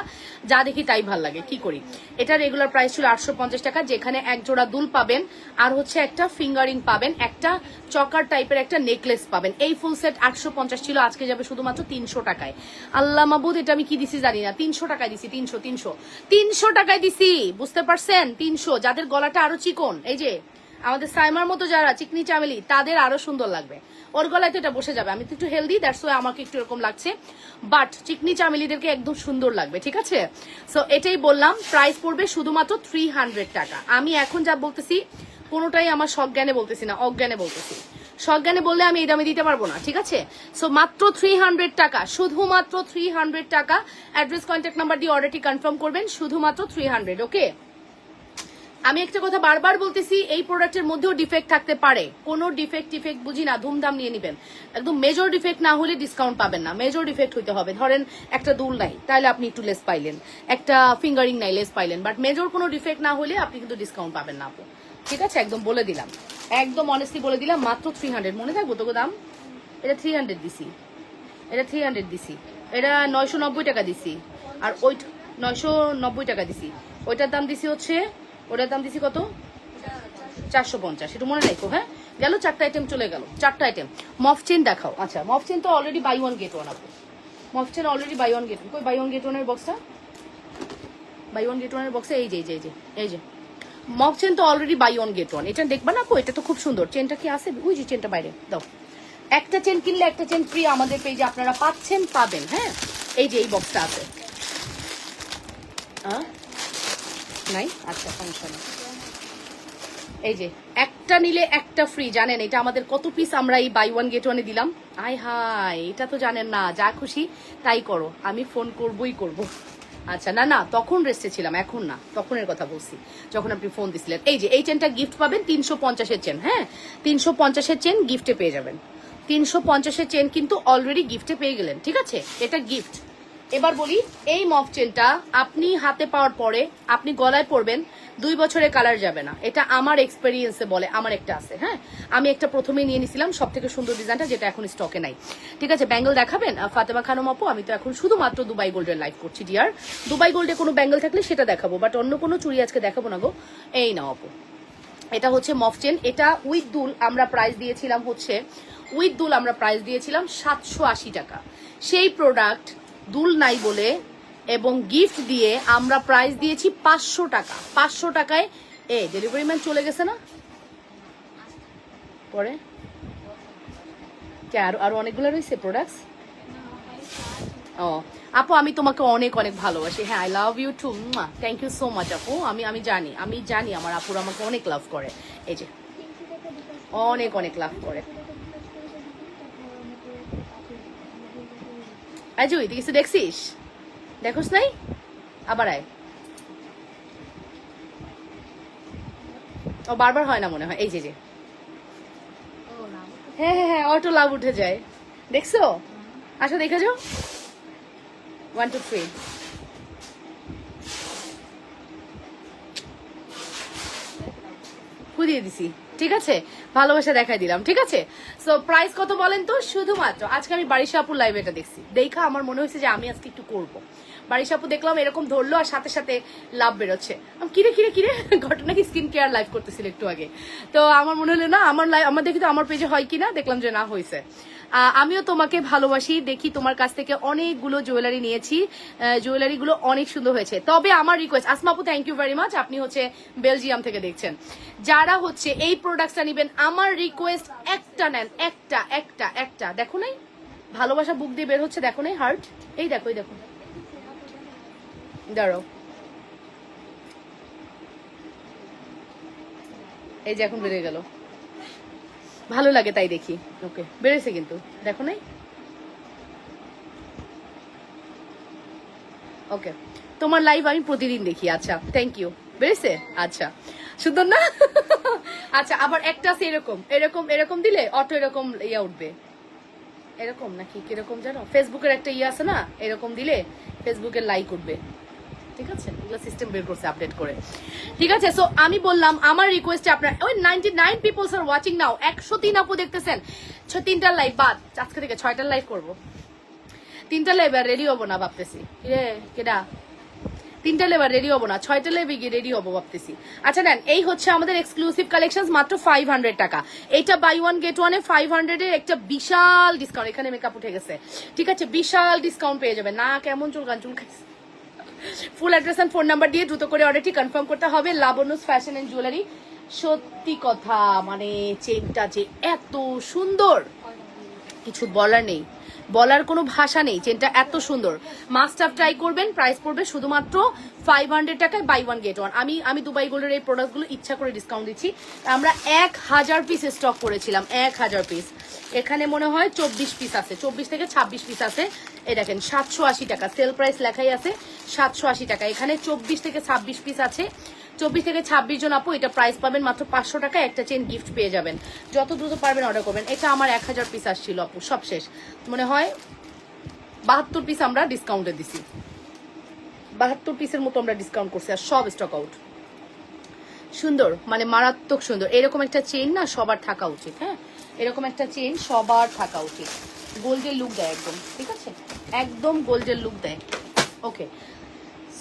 যা দেখি তাই ভাল লাগে, কি করি। এটার রেগুলার প্রাইস ছিল 850 টাকা, যেখানে এক জোড়া দুল পাবেন, আর হচ্ছে একটা ফিঙ্গারিং পাবেন, একটা চকার টাইপের একটা নেকলেস পাবেন। এই ফুল সেট 850 ছিল, আজকে যাবে শুধুমাত্র 300 টাকায়। আল্লাহ মাবুদ, এটা আমি কি দিছি জানি না, 300 টাকায় দিছি, 300 টাকায় দিছি, বুঝতে পারছেন? 300। যাদের গলাটা আরো চিকন, এই যে আমাদের সাইমার মতো যারা চিকনি চামেলি, তাদের আরো সুন্দর লাগবে। ওর গলায় তো এটা বসে যাবে, আমি তো একটু হেলদি, দ্যাটস ওয়াই আমাকে একটু এরকম লাগছে, বাট চিকনি চামেলিদেরকে একদম সুন্দর লাগবে, ঠিক আছে। সো এটাই বললাম, প্রাইস পড়বে শুধুমাত্র 300 টাকা। আমি এখন যা বলতেছি কোনোটাই আমার সজ্ঞানে বলতেছি না, অজ্ঞানে বলতেছি। সজ্ঞানে বললে আমি এই দামে দিতে পারবো না, ঠিক আছে। সো মাত্র 300 টাকা, শুধুমাত্র 300 টাকা। অ্যাড্রেস কন্ট্যাক্ট নাম্বার দিয়ে অর্ডারটি কনফার্ম করবেন, শুধুমাত্র 300। ওকে, আমি একটা কথা বারবার বলতেছি, এই প্রোডাক্টের মধ্যেও ডিফেক্ট থাকতে পারে, কোনো ডিফেক্ট বুঝি না, ধুমধাম নিয়ে নিবেন। একদম মেজর ডিফেক্ট না হলে ডিসকাউন্ট পাবেন না, মেজর ডিফেক্ট হইতে হবে। ধরেন একটা দুল নাই, তাহলে আপনি একটু লেস পাইলেন, একটা ফিঙ্গারিং নাই, লেস পাইলেন, বাট মেজর কোনো ডিফেক্ট না হলে আপনি কিন্তু ডিসকাউন্ট পাবেন না আপু, ঠিক আছে। একদম বলে দিলাম, একদম অনেস্টলি বলে দিলাম, মাত্র 300। মনে থাকবো তোকে দাম, এটা 300 দিছি, এটা 300 দিছি, এটা 990 টাকা দিছি, আর ওই 990 টাকা দিছি। ওইটার দাম দিছি হচ্ছে, ওটার দাম দিছি কত, 450। একটু মনে রাখো, হ্যাঁ। গেল 4টা আইটেম চলে গেল, 4টা আইটেম। মফ চেন দেখাও। আচ্ছা মফ চেন তো already buy one get one আপু, মফ chain already buy one get one. কই বাই ওয়ান গেট ওয়ানের বক্সটা, বাই ওয়ান গেট ওয়ানের বক্সে এই যে এই যে মফ চেন তো already buy one get one. এটা দেখবা না আপু, এটা তো খুব সুন্দর। চেনটা কি আছে, ওই যে চেনটা বাইরে দাও। একটা চেন কিনলে একটা চেন ফ্রি আমাদের পেজে আপনারা পাবেন, হ্যাঁ। এই যে এই বক্সটা আছে, নাই, আচ্ছা সমস্যা নেই। এই যে একটা নিলে একটা ফ্রি, জানেন এটা আমাদের কত পিস আমরা এই বাই ওয়ান গেট ওয়ানে দিলাম। আয় হাই, এটা তো জানেন না, যা খুশি তাই করো, আমি ফোন করবই করব। আচ্ছা না তখন রেস্টে ছিলাম, এখন না, তখনের কথা বলছি যখন আপনি ফোন দিছিলেন। এই যে এই চেনটা গিফট পাবেন, 350-এর চেন, হ্যাঁ 350-এর চেন গিফটে পেয়ে যাবেন। 350-এর চেন কিন্তু অলরেডি গিফটে পেয়ে গেলেন, ঠিক আছে, এটা গিফট। এবার বলি, এই মফ চেনটা আপনি হাতে পাওয়ার পরে আপনি গলায় পরবেন, 2 বছরে কালার যাবে না, এটা আমার এক্সপেরিয়েন্সে বলে। আমার একটা আছে, হ্যাঁ আমি একটা প্রথমে নিয়ে নিছিলাম, সব থেকে সুন্দর ডিজাইনটা, যেটা এখন স্টকে নাই, ঠিক আছে। ব্যাঙ্গেল দেখাবেন ফাতেমা খানম আপু, আমি তো এখন শুধুমাত্র দুবাই গোল্ডের লাইভ করছি ডিয়ার। দুবাই গোল্ডে কোনো ব্যাঙ্গেল থাকলে সেটা দেখাবো, বাট অন্য কোনো চুড়ি আজকে দেখাবো না গো। এই নাও আপু, এটা হচ্ছে মফ চেন, এটা উইথ দুল আমরা প্রাইস দিয়েছিলাম হচ্ছে, উইথ দুল আমরা প্রাইস দিয়েছিলাম 780 টাকা। সেই প্রোডাক্ট দুল নাই বলে এবং গিফট দিয়ে আমরা প্রাইস দিয়েছি 500 টাকা। 500 টাকায় ডেলিভারি ম্যান চলে গেছে না পরে, আরো অনেকগুলো রয়েছে প্রোডাক্টস। ও আপু, আমি তোমাকে অনেক অনেক ভালোবাসি, হ্যাঁ I love you too, thank you so much আপু। আমি জানি আমার আপুর আমাকে অনেক লাভ করে, এই যে অনেক অনেক লাভ করে। তুই কিছু দেখছিস, দেখোস নাই, আবার আয়। ও বারবার হয় না মনে হয়, এই যে হ্যাঁ অটো লাভ উঠে যায়, দেখছো, আচ্ছা দেখে যাও। 1 2 3 দিয়ে দিছি, ঠিক আছে, ভালোবাসা দেখাই দিলাম, ঠিক আছে। সো প্রাইস কত বলেন তো, শুধুমাত্র আজকে আমি বারিশা আপুর লাইভ এটা দেখছি, দেখা আমার মনে হয়েছে যে আমি আজকে একটু করবো, বারিশ আপু দেখলাম এরকম ধরলো আর সাথে সাথে লাভ বেরোচ্ছে। কিরে কিরে কিরে ঘটনা কি স্কিন কেয়ার লাইভ করতেছিল একটু আগে, তো আমার মনে হলো না আমার লাইভ আমার দেখি তো আমার পেজে হয় কিনা, দেখলাম যে না হয়েছে। আমিও তোমাকে ভালোবাসি, দেখি তোমার কাছ থেকে অনেকগুলো জুয়েলারি নিয়েছি, জুয়েলারিগুলো অনেক সুন্দর হয়েছে। তবে আমার রিকোয়েস্ট, আসমা আপু থ্যাংক ইউ ভেরি মাচ, আপনি হচ্ছে বেলজিয়াম থেকে দেখছেন, যারা হচ্ছে এই প্রোডাক্টটা নেবেন আমার রিকোয়েস্ট একটা নেন, একটা একটা একটা। দেখো নাই ভালোবাসা বুক দিয়ে বের হচ্ছে, দেখো নাই হার্ট, এই দেখো এই দেখো, দাঁড়াও এই যে এখন বেড়ে গেল, ভালো লাগে তাই দেখি। ওকে বেড়েছে কিন্তু দেখো নাই, ওকে তোমার লাইভ আমি প্রতিদিন দেখি। আচ্ছা থ্যাংক ইউ, বেড়েছে আচ্ছা সুন্দর না আচ্ছা আবার একটা আছে এরকম এরকম এরকম দিলে অটো এরকম ইয়া উঠবে, এরকম নাকি কিরকম জানো, ফেসবুকের একটা ইয়ে আছে না, এরকম দিলে ফেসবুকের লাইক উঠবে, ঠিক আছে এগুলো সিস্টেম বের করছে আপডেট করে, ঠিক আছে। সো আমি বললাম আমার রিকোয়েস্টে আপনার ওই 99 পিপলস আর ওয়াচিং নাও, 103 আপু দেখতেছেন, 3টা লাইভ বাদ, আজকে থেকে 6টা লাইভ করবো, 3টা লাইভ আর রেডি হবো না ভাবতেছি, রে কেডা 3টা লাইভ আর রেডি হবো না, 6টা লাইভে গিয়ে রেডি হবো ভাবতেছি। আচ্ছা নেন, এই হচ্ছে আমাদের এক্সক্লুসিভ কালেকশন, মাত্র 500 টাকা, এইটা বাই ওয়ান গেট ওয়ানে 500 এর একটা বিশাল ডিসকাউন্ট, এখানে মেকআপ উঠে গেছে, ঠিক আছে বিশাল ডিসকাউন্ট পেয়ে যাবে না, কেমন চুলকাইছে। Full address and phone number দিয়ে দ্রুত করে অর্ডারটি কনফার্ম করতে হবে। লাবণ্যস ফ্যাশন এন্ড জুয়েলারি, সত্যি কথা মানে চেনটা যে এত সুন্দর কিছু বলার নেই, বলার কোনো ভাষা নেই, চেনটা এত সুন্দর, মাস্ট হ্যাভ ট্রাই করবেন। প্রাইস পড়বে শুধুমাত্র 500 টাকায়, বাই ওয়ান গেট ওয়ান। আমি দুবাই গোল্ডের এই প্রোডাক্টগুলো ইচ্ছা করে ডিসকাউন্ট দিচ্ছি, আমরা 1000 পিস স্টক করেছিলাম, 1000 পিস, এখানে মনে হয় 24 পিস আছে, 24 থেকে 26 পিস আছে। এই দেখেন 780 টাকা সেল প্রাইস লেখাই আছে, 780 টাকা, এখানে 24 থেকে 26 পিস আছে, 24 থেকে 26 জন আপু এটা প্রাইস পাবেন মাত্র 500 টাকা, একটা চেন গিফট পেয়ে যাবেন, যত দ্রুত পারবেন অর্ডার করবেন। এটা আমার 1000 পিস আসছিল আপু, সব শেষ, মনে হয় 72 পিস আমরা ডিসকাউন্টে দিছি, 72 পিসের মতো আমরা ডিসকাউন্ট করছি, আর সব স্টক আউট। সুন্দর মানে মারাত্মক সুন্দর, এরকম একটা চেন না সবার থাকা উচিত, হ্যাঁ এরকম একটা চেন সবার থাকা উচিত, গোল্ডের লুক দেয় একদম, ঠিক আছে একদম গোল্ডের লুক দেয়। ওকে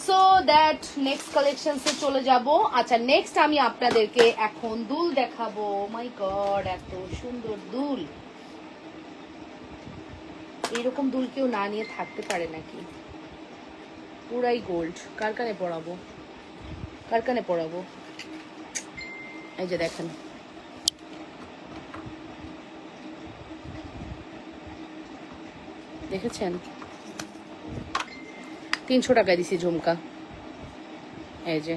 সো দ্যাট নেক্সট কালেকশনসে চলে যাব। আচ্ছা নেক্সট আমি আপনাদেরকে এখন দুল দেখাবো, মাই গড এত সুন্দর দুল, এইরকম দুল কেউ না নিয়ে থাকতে পারে নাকি, পুরাই গোল্ড, কার কানে পরাবো, কার কানে পরাবো, এই যে দেখেন দেখেছেন 300 টাকায় দিছি ঝুমকা, এই যে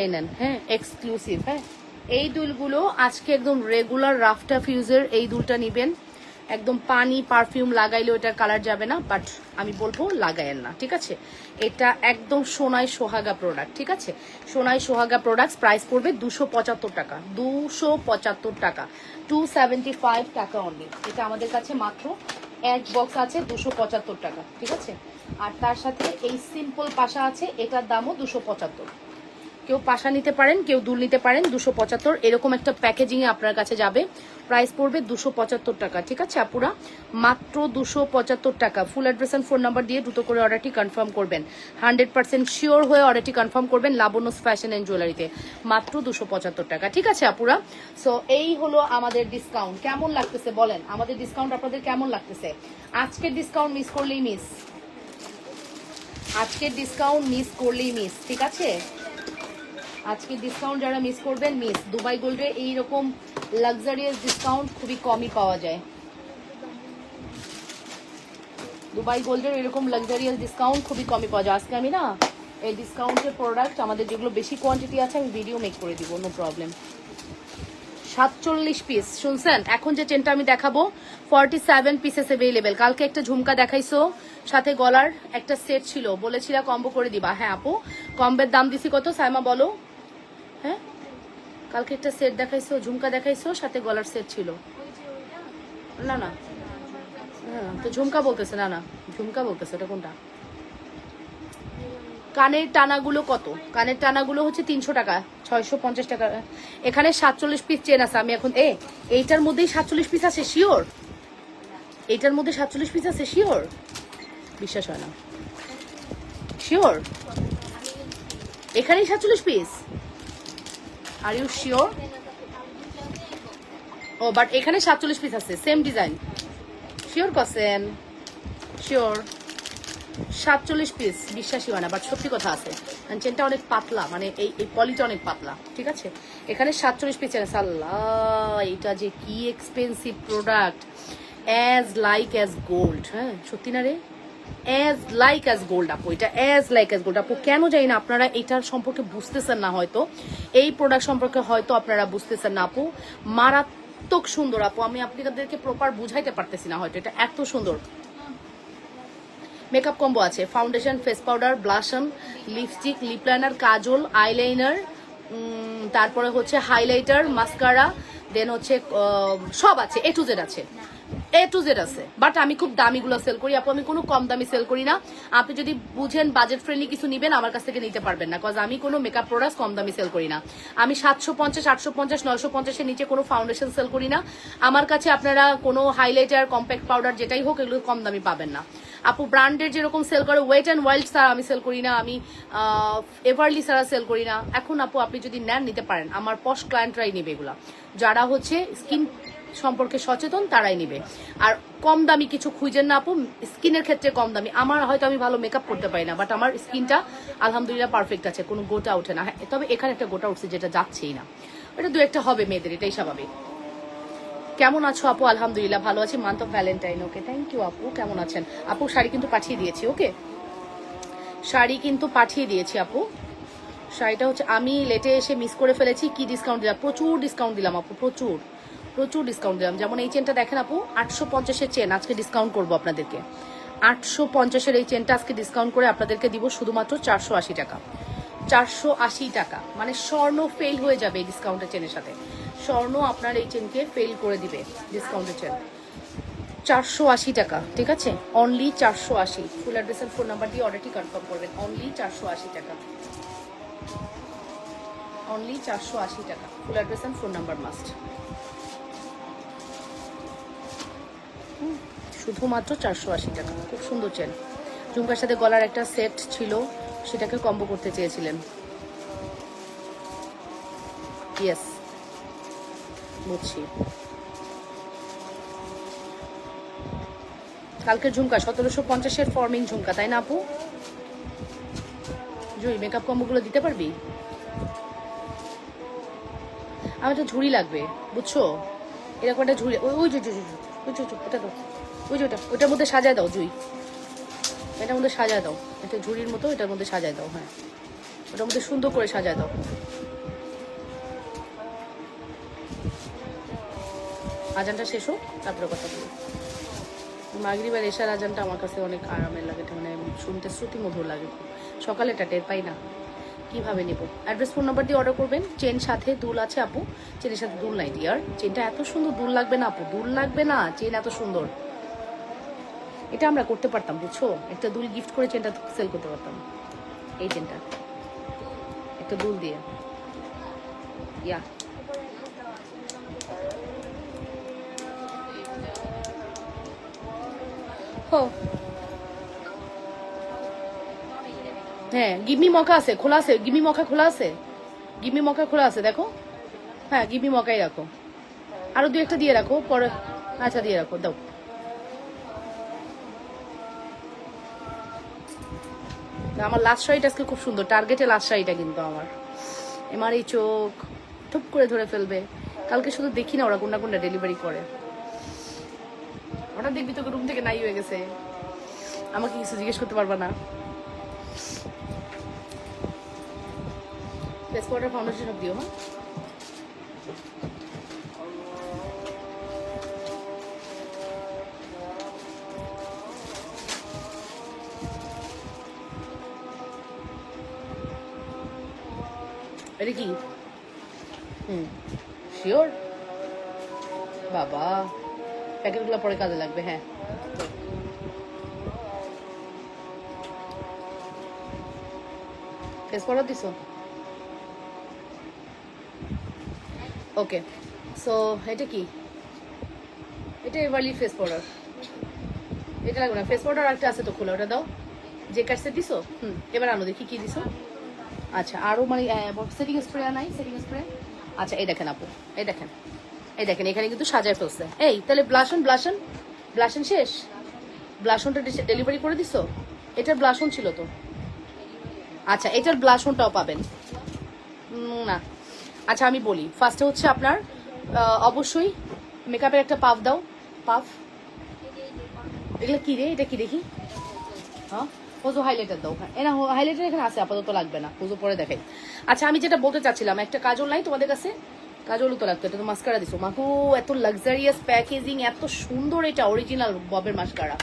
এই নেন, হ্যাঁ এক্সক্লুসিভ, হ্যাঁ এই দুলগুলো আজকে একদম রেগুলার রাফটা ফিউজের এই দুলটা নিবেন, একদম পানি পারফিউম লাগাইলে ওটার কালার যাবে না, বাট আমি বলবো লাগায়েন না, ঠিক আছে এটা একদম সোনাই সোহাগা প্রোডাক্ট, ঠিক আছে সোনাই সোহাগা প্রোডাক্ট, প্রাইস পড়বে 275 টাকা, 275 টাকা, 275 টাকা অনলি, এটা আমাদের কাছে মাত্র এক বক্স আছে 275 টাকা, ঠিক আছে। আর তার সাথে এই সিম্পল পাশা আছে, এটার দামও 275, কেউ পাশা নিতে পারেন কেউ দুল নিতে পারেন, 275 এরকম একটা প্যাকেজিং এ আপনার কাছে যাবে, প্রাইস পড়বে 275 টাকা, ঠিক আছে আপুরা মাত্র 275 টাকা। Full address and phone number দিয়ে দ্রুত করে অর্ডারটি কনফার্ম করবেন, 100% শিওর হয়ে অর্ডারটি কনফার্ম করবেন লাবণ্যস ফ্যাশন এন্ড জুয়েলারিতে, মাত্র 275 টাকা, ঠিক আছে আপুরা। সো এই হলো আমাদের ডিসকাউন্ট, কেমন লাগতেছে বলেন আমাদের ডিসকাউন্ট আপনাদের কেমন লাগতেছে? আজকের ডিসকাউন্ট মিস করলেই মিস, আজকের ডিসকাউন্ট মিস করলেই মিস, ঠিক আছে আজকে ডিসকাউন্ট যারা মিস করবেন মিস। দুবাই গোল্ডে এইরকম লাক্সারিয়াস ডিসকাউন্ট খুবই কমই পাওয়া যায়, দুবাই গোল্ডের এরকম লাক্সারিয়াস ডিসকাউন্ট খুবই কমই পাওয়া যায়। আজকে আমি না এই ডিসকাউন্টের প্রোডাক্ট আমাদের যেগুলো বেশি কোয়ান্টিটি আছে আমি ভিডিও মেক করে দিব, নো প্রবলেম। 47 পিস শুনছেন, এখন যে চেনটা আমি দেখাবো 47 পিসেস অ্যাভেলেবেল। কালকে একটা ঝুমকা দেখাইছো, সাথে গলার একটা সেট ছিল, বলেছিলা কম্বো করে দিবা, হ্যাঁ আপু কম্বের দাম দিছি কত সাইমা বলো, হ্যাঁ কালকে একটা সেট দেখাইছো, ঝুমকা দেখাইছো, সাথে গলার সেট ছিল, না না তো ঝুমকা বলতেছে, না না ঝুমকা বলতেছে, ওটা কোনটা? কানের টানাগুলো কত? কানের টানাগুলো হচ্ছে 300 টাকা, 650 টাকা। এখানে 47 পিস চেন আছে, আমি এখন এইটার মধ্যেই 47 পিস আছে শিওর, এইটার মধ্যে 47 পিস আছে শিওর, বিশ্বাস হয় না, শিওর? এখানেই 47 পিস? Are you sure? ও বাট এখানে 47 পিস আছে, সেম ডিজাইন। শিওর করছেন? Sure 47 piece? বিশ্বাসই হয় না, বাট সত্যি কথা আছে। চেনটা অনেক পাতলা, মানে এই পলিটা অনেক পাতলা, ঠিক আছে? এখানে 47 পিস আছে। আল্লাহ, এটা যে কি expensive product, as like as gold. হ্যাঁ সত্যি না রে, অ্যাজ লাইক অ্যাজ গোল্ড আপু, এটা অ্যাজ লাইক অ্যাজ গোল্ড আপু। কেন জানি না আপনারা এটার সম্পর্কে বুঝতেছেন না, হয়তো এই প্রোডাক্ট সম্পর্কে হয়তো আপনারা বুঝতেছেন না আপু। মারাত্মক সুন্দর আপু, আমি আপনাদেরকে প্রপার বুঝাইতে পারতেছি না হয়তো, এটা এত সুন্দর। মেকআপ কম্বো আছে, foundation, face powder, blush on, lipstick, lip liner, kajal, eyeliner, তারপরে হচ্ছে হাইলাইটার, মাস্কারা, দেন হচ্ছে সব আছে, এ টু জেড আছে, এ টু জেড আছে। বাট আমি খুব দামিগুলো সেল করি আপু, আমি কোনো কম দামি সেল করি না। আপনি যদি বুঝেন বাজেট ফ্রেন্ডলি কিছু নিবেন, আমার কাছ থেকে নিতে পারবেন না, কজ আমি কোনো মেকআপ প্রোডাক্ট কম দামি সেল করি না। আমি 750, 850, 950-এর নিচে কোনো ফাউন্ডেশন সেল করি না। আমার কাছে আপনারা কোনো হাইলাইটার, কম্প্যাক্ট পাউডার যেটাই হোক, এগুলো কম দামি পাবেন না আপু। ব্র্যান্ডের যেরকম সেল করে, ওয়েট অ্যান্ড ওয়াইল্ড ছাড়া আমি সেল করি না, আমি এভারলি ছাড়া সেল করি না। এখন আপু আপনি যদি নেন, নিতে পারেন, আমার পশ ক্লায়েন্টরাই নেবে এগুলা, যারা হচ্ছে স্কিন সম্পর্কে সচেতন তারাই নিবে। আর কম দামি কিছু খুঁজেন না আপু, স্কিনের ক্ষেত্রে কম দামি। আমার হয়তো আমি ভালো মেকআপ করতে পারি না, বাট আমার স্কিনটা আলহামদুলিল্লাহ পারফেক্ট আছে, কোনো গোটা ওঠে না। হ্যাঁ তবে এখানে একটা গোটা উঠছে, যেটা যাচ্ছেই না, এটা দু একটা হবে মেয়েদের, এটাই স্বাভাবিক। কেমন আছো আপু? আলহামদুলিল্লাহ ভালো আছি। Month of Valentine, okay thank you আপু। কেমন আছেন আপু? শাড়ি কিন্তু পাঠিয়ে দিয়েছি, ওকে শাড়ি কিন্তু পাঠিয়ে দিয়েছি আপু। শাড়িটা হচ্ছে আমি লেটে এসে মিস করে ফেলেছি। কি ডিসকাউন্ট দিলাম? প্রচুর ডিসকাউন্ট দিলাম আপু, প্রচুর প্রচুর ডিসকাউন্ট দিলাম। যেমন এই চেনটা দেখেন আপু, 850-এর চেন আজকে ডিসকাউন্ট করবো আপনাদেরকে। 850-এর এই চেনটা আজকে ডিসকাউন্ট করে আপনাদেরকে দিব শুধুমাত্র 480 টাকা। 480 টাকা, মানে স্বর্ণ ফেল হয়ে যাবে এই ডিসকাউন্টের চেনের সাথে। স্বর্ণ আপনার এই চেনকে ফেল করে দিবে ডিসকাউন্টের চেন। 480 টাকা, ঠিক আছে? অনলি 480। ফুল অ্যাড্রেস আর ফোন নাম্বার দিয়ে অর্ডারটি কনফার্ম করবেন। অনলি 480 টাকা, অনলি 480 টাকা। ফুল অ্যাড্রেস আর ফোন নাম্বার মাস্ট। শুধুমাত্র 480 টাকা। খুব সুন্দর চেন। ঝুমকার সাথে গলার একটা সেট ছিল, সেটাকে কম্বো করতে চেয়েছিলেন। ইয়েস, বুঝছি। কালকের ঝুমকা 1750-এর ফর্মিং ঝুমকা, তাই না আপু? জুই মেকআপ কম্বোগুলো দিতে পারবি? আমার তো ঝুড়ি লাগবে, বুঝছো? এরকম একটা ঝুড়ি, ওই ওই ওটা দাও, ওই যে ওটার মধ্যে সাজায় দাও জুই, এটার মধ্যে সাজায় দাও, এটা ঝুড়ির মতো, এটার মধ্যে সাজায় দাও। হ্যাঁ ওটার মধ্যে সুন্দর করে সাজায় দাও। আজানটা শেষ হোক, তারপরে কথা বলি। মাগরিবের এশার আজানটা আমার কাছে অনেক আরামের লাগে, মানে শুনতে শ্রুতি মধুর লাগে। সকালে এটা টের পাই না, কিভাবে নেব? অ্যাড্রেস ফোন নাম্বার দিয়ে অর্ডার করবেন। চেন সাথে দুল আছে আপু, চেনের সাথে দুল নাই ডিয়ার। চেনটা এত সুন্দর, দুল লাগবে না আপু, দুল লাগবে না, চেন এত সুন্দর। এটা আমরা করতে পারতাম, বুঝছো? একটা দুল গিফট করে চেনটা সেল করতে পারতাম। এই চেনটা একটা দুল দিয়ে, ইয়া হো। হ্যাঁ গিমি মকা আছে, খোলা আছে, গিমি মকা খোলা আছে, গিমি মকা খোলা আছে, দেখো। হ্যাঁ গিমি মকাই রাখো, আরো দু একটা দিয়ে রাখো পরে। আচ্ছা দিয়ে রাখো, দাও। আমার লাস্ট শাড়িটা আজকে খুব সুন্দর, টার্গেটে লাস্ট শাড়িটা কিন্তু আমার এই চোখ টুপ করে ধরে ফেলবে। কালকে শুধু দেখি না ওরা কোনটা কোনটা ডেলিভারি করে, ওটা দেখবি তোকে রুম থেকে নাই হয়ে গেছে, আমাকে কিছু জিজ্ঞেস করতে পারবা না। ফেস পাউডার, ফাউন্ডেশন সব দিও। হ্যাঁ এটা কি? শিওর বাবা, প্যাকেটগুলো পরে কাজে লাগবে। হ্যাঁ ফেস পাউডার দিছো? ওকে সো এটা কি? এটা এভারলি ফেস পাউডার, এটা লাগবে না। ফেস পাউডার একটা আছে তো খোলা, ওটা দাও। যে কাটসে দিছো এবার আনো দেখি কি দিছো। আচ্ছা আরো মানে সেটিং স্প্রে নাই, সেটিং স্প্রে। আচ্ছা এই দেখেন আপু, এই দেখেন, এই দেখেন এখানে কিন্তু সাজায় ফেলছে। এই তাহলে ব্লাশন শেষ, ব্লাশনটা ডেলিভারি করে দিছো? এটার ব্লাশন ছিল তো। আচ্ছা এটার ব্লাশনটাও পাবেন না। আচ্ছা আমি বলি, ফার্স্টে হচ্ছে আপনার অবশ্যই মেকআপের একটা পাফ দাও, পাফ। এগুলো কি রে, এটা কি দেখি? হ্যাঁ ওজো হাইলাইটার দাও। হ্যাঁ না হাইলাইটার এখানে আছে, আপাতত লাগবে না, ওজো পরে দেখাই। আচ্ছা আমি যেটা বলতে চাচ্ছিলাম, একটা কাজল নাই তোমাদের কাছে? কাজলও তো লাগতো, এটা তো মাস্কারা দিছো। মাকু এত লাক্সারিয়াস প্যাকেজিং, এত সুন্দর, এটা অরিজিনাল ববের মাস্কারা।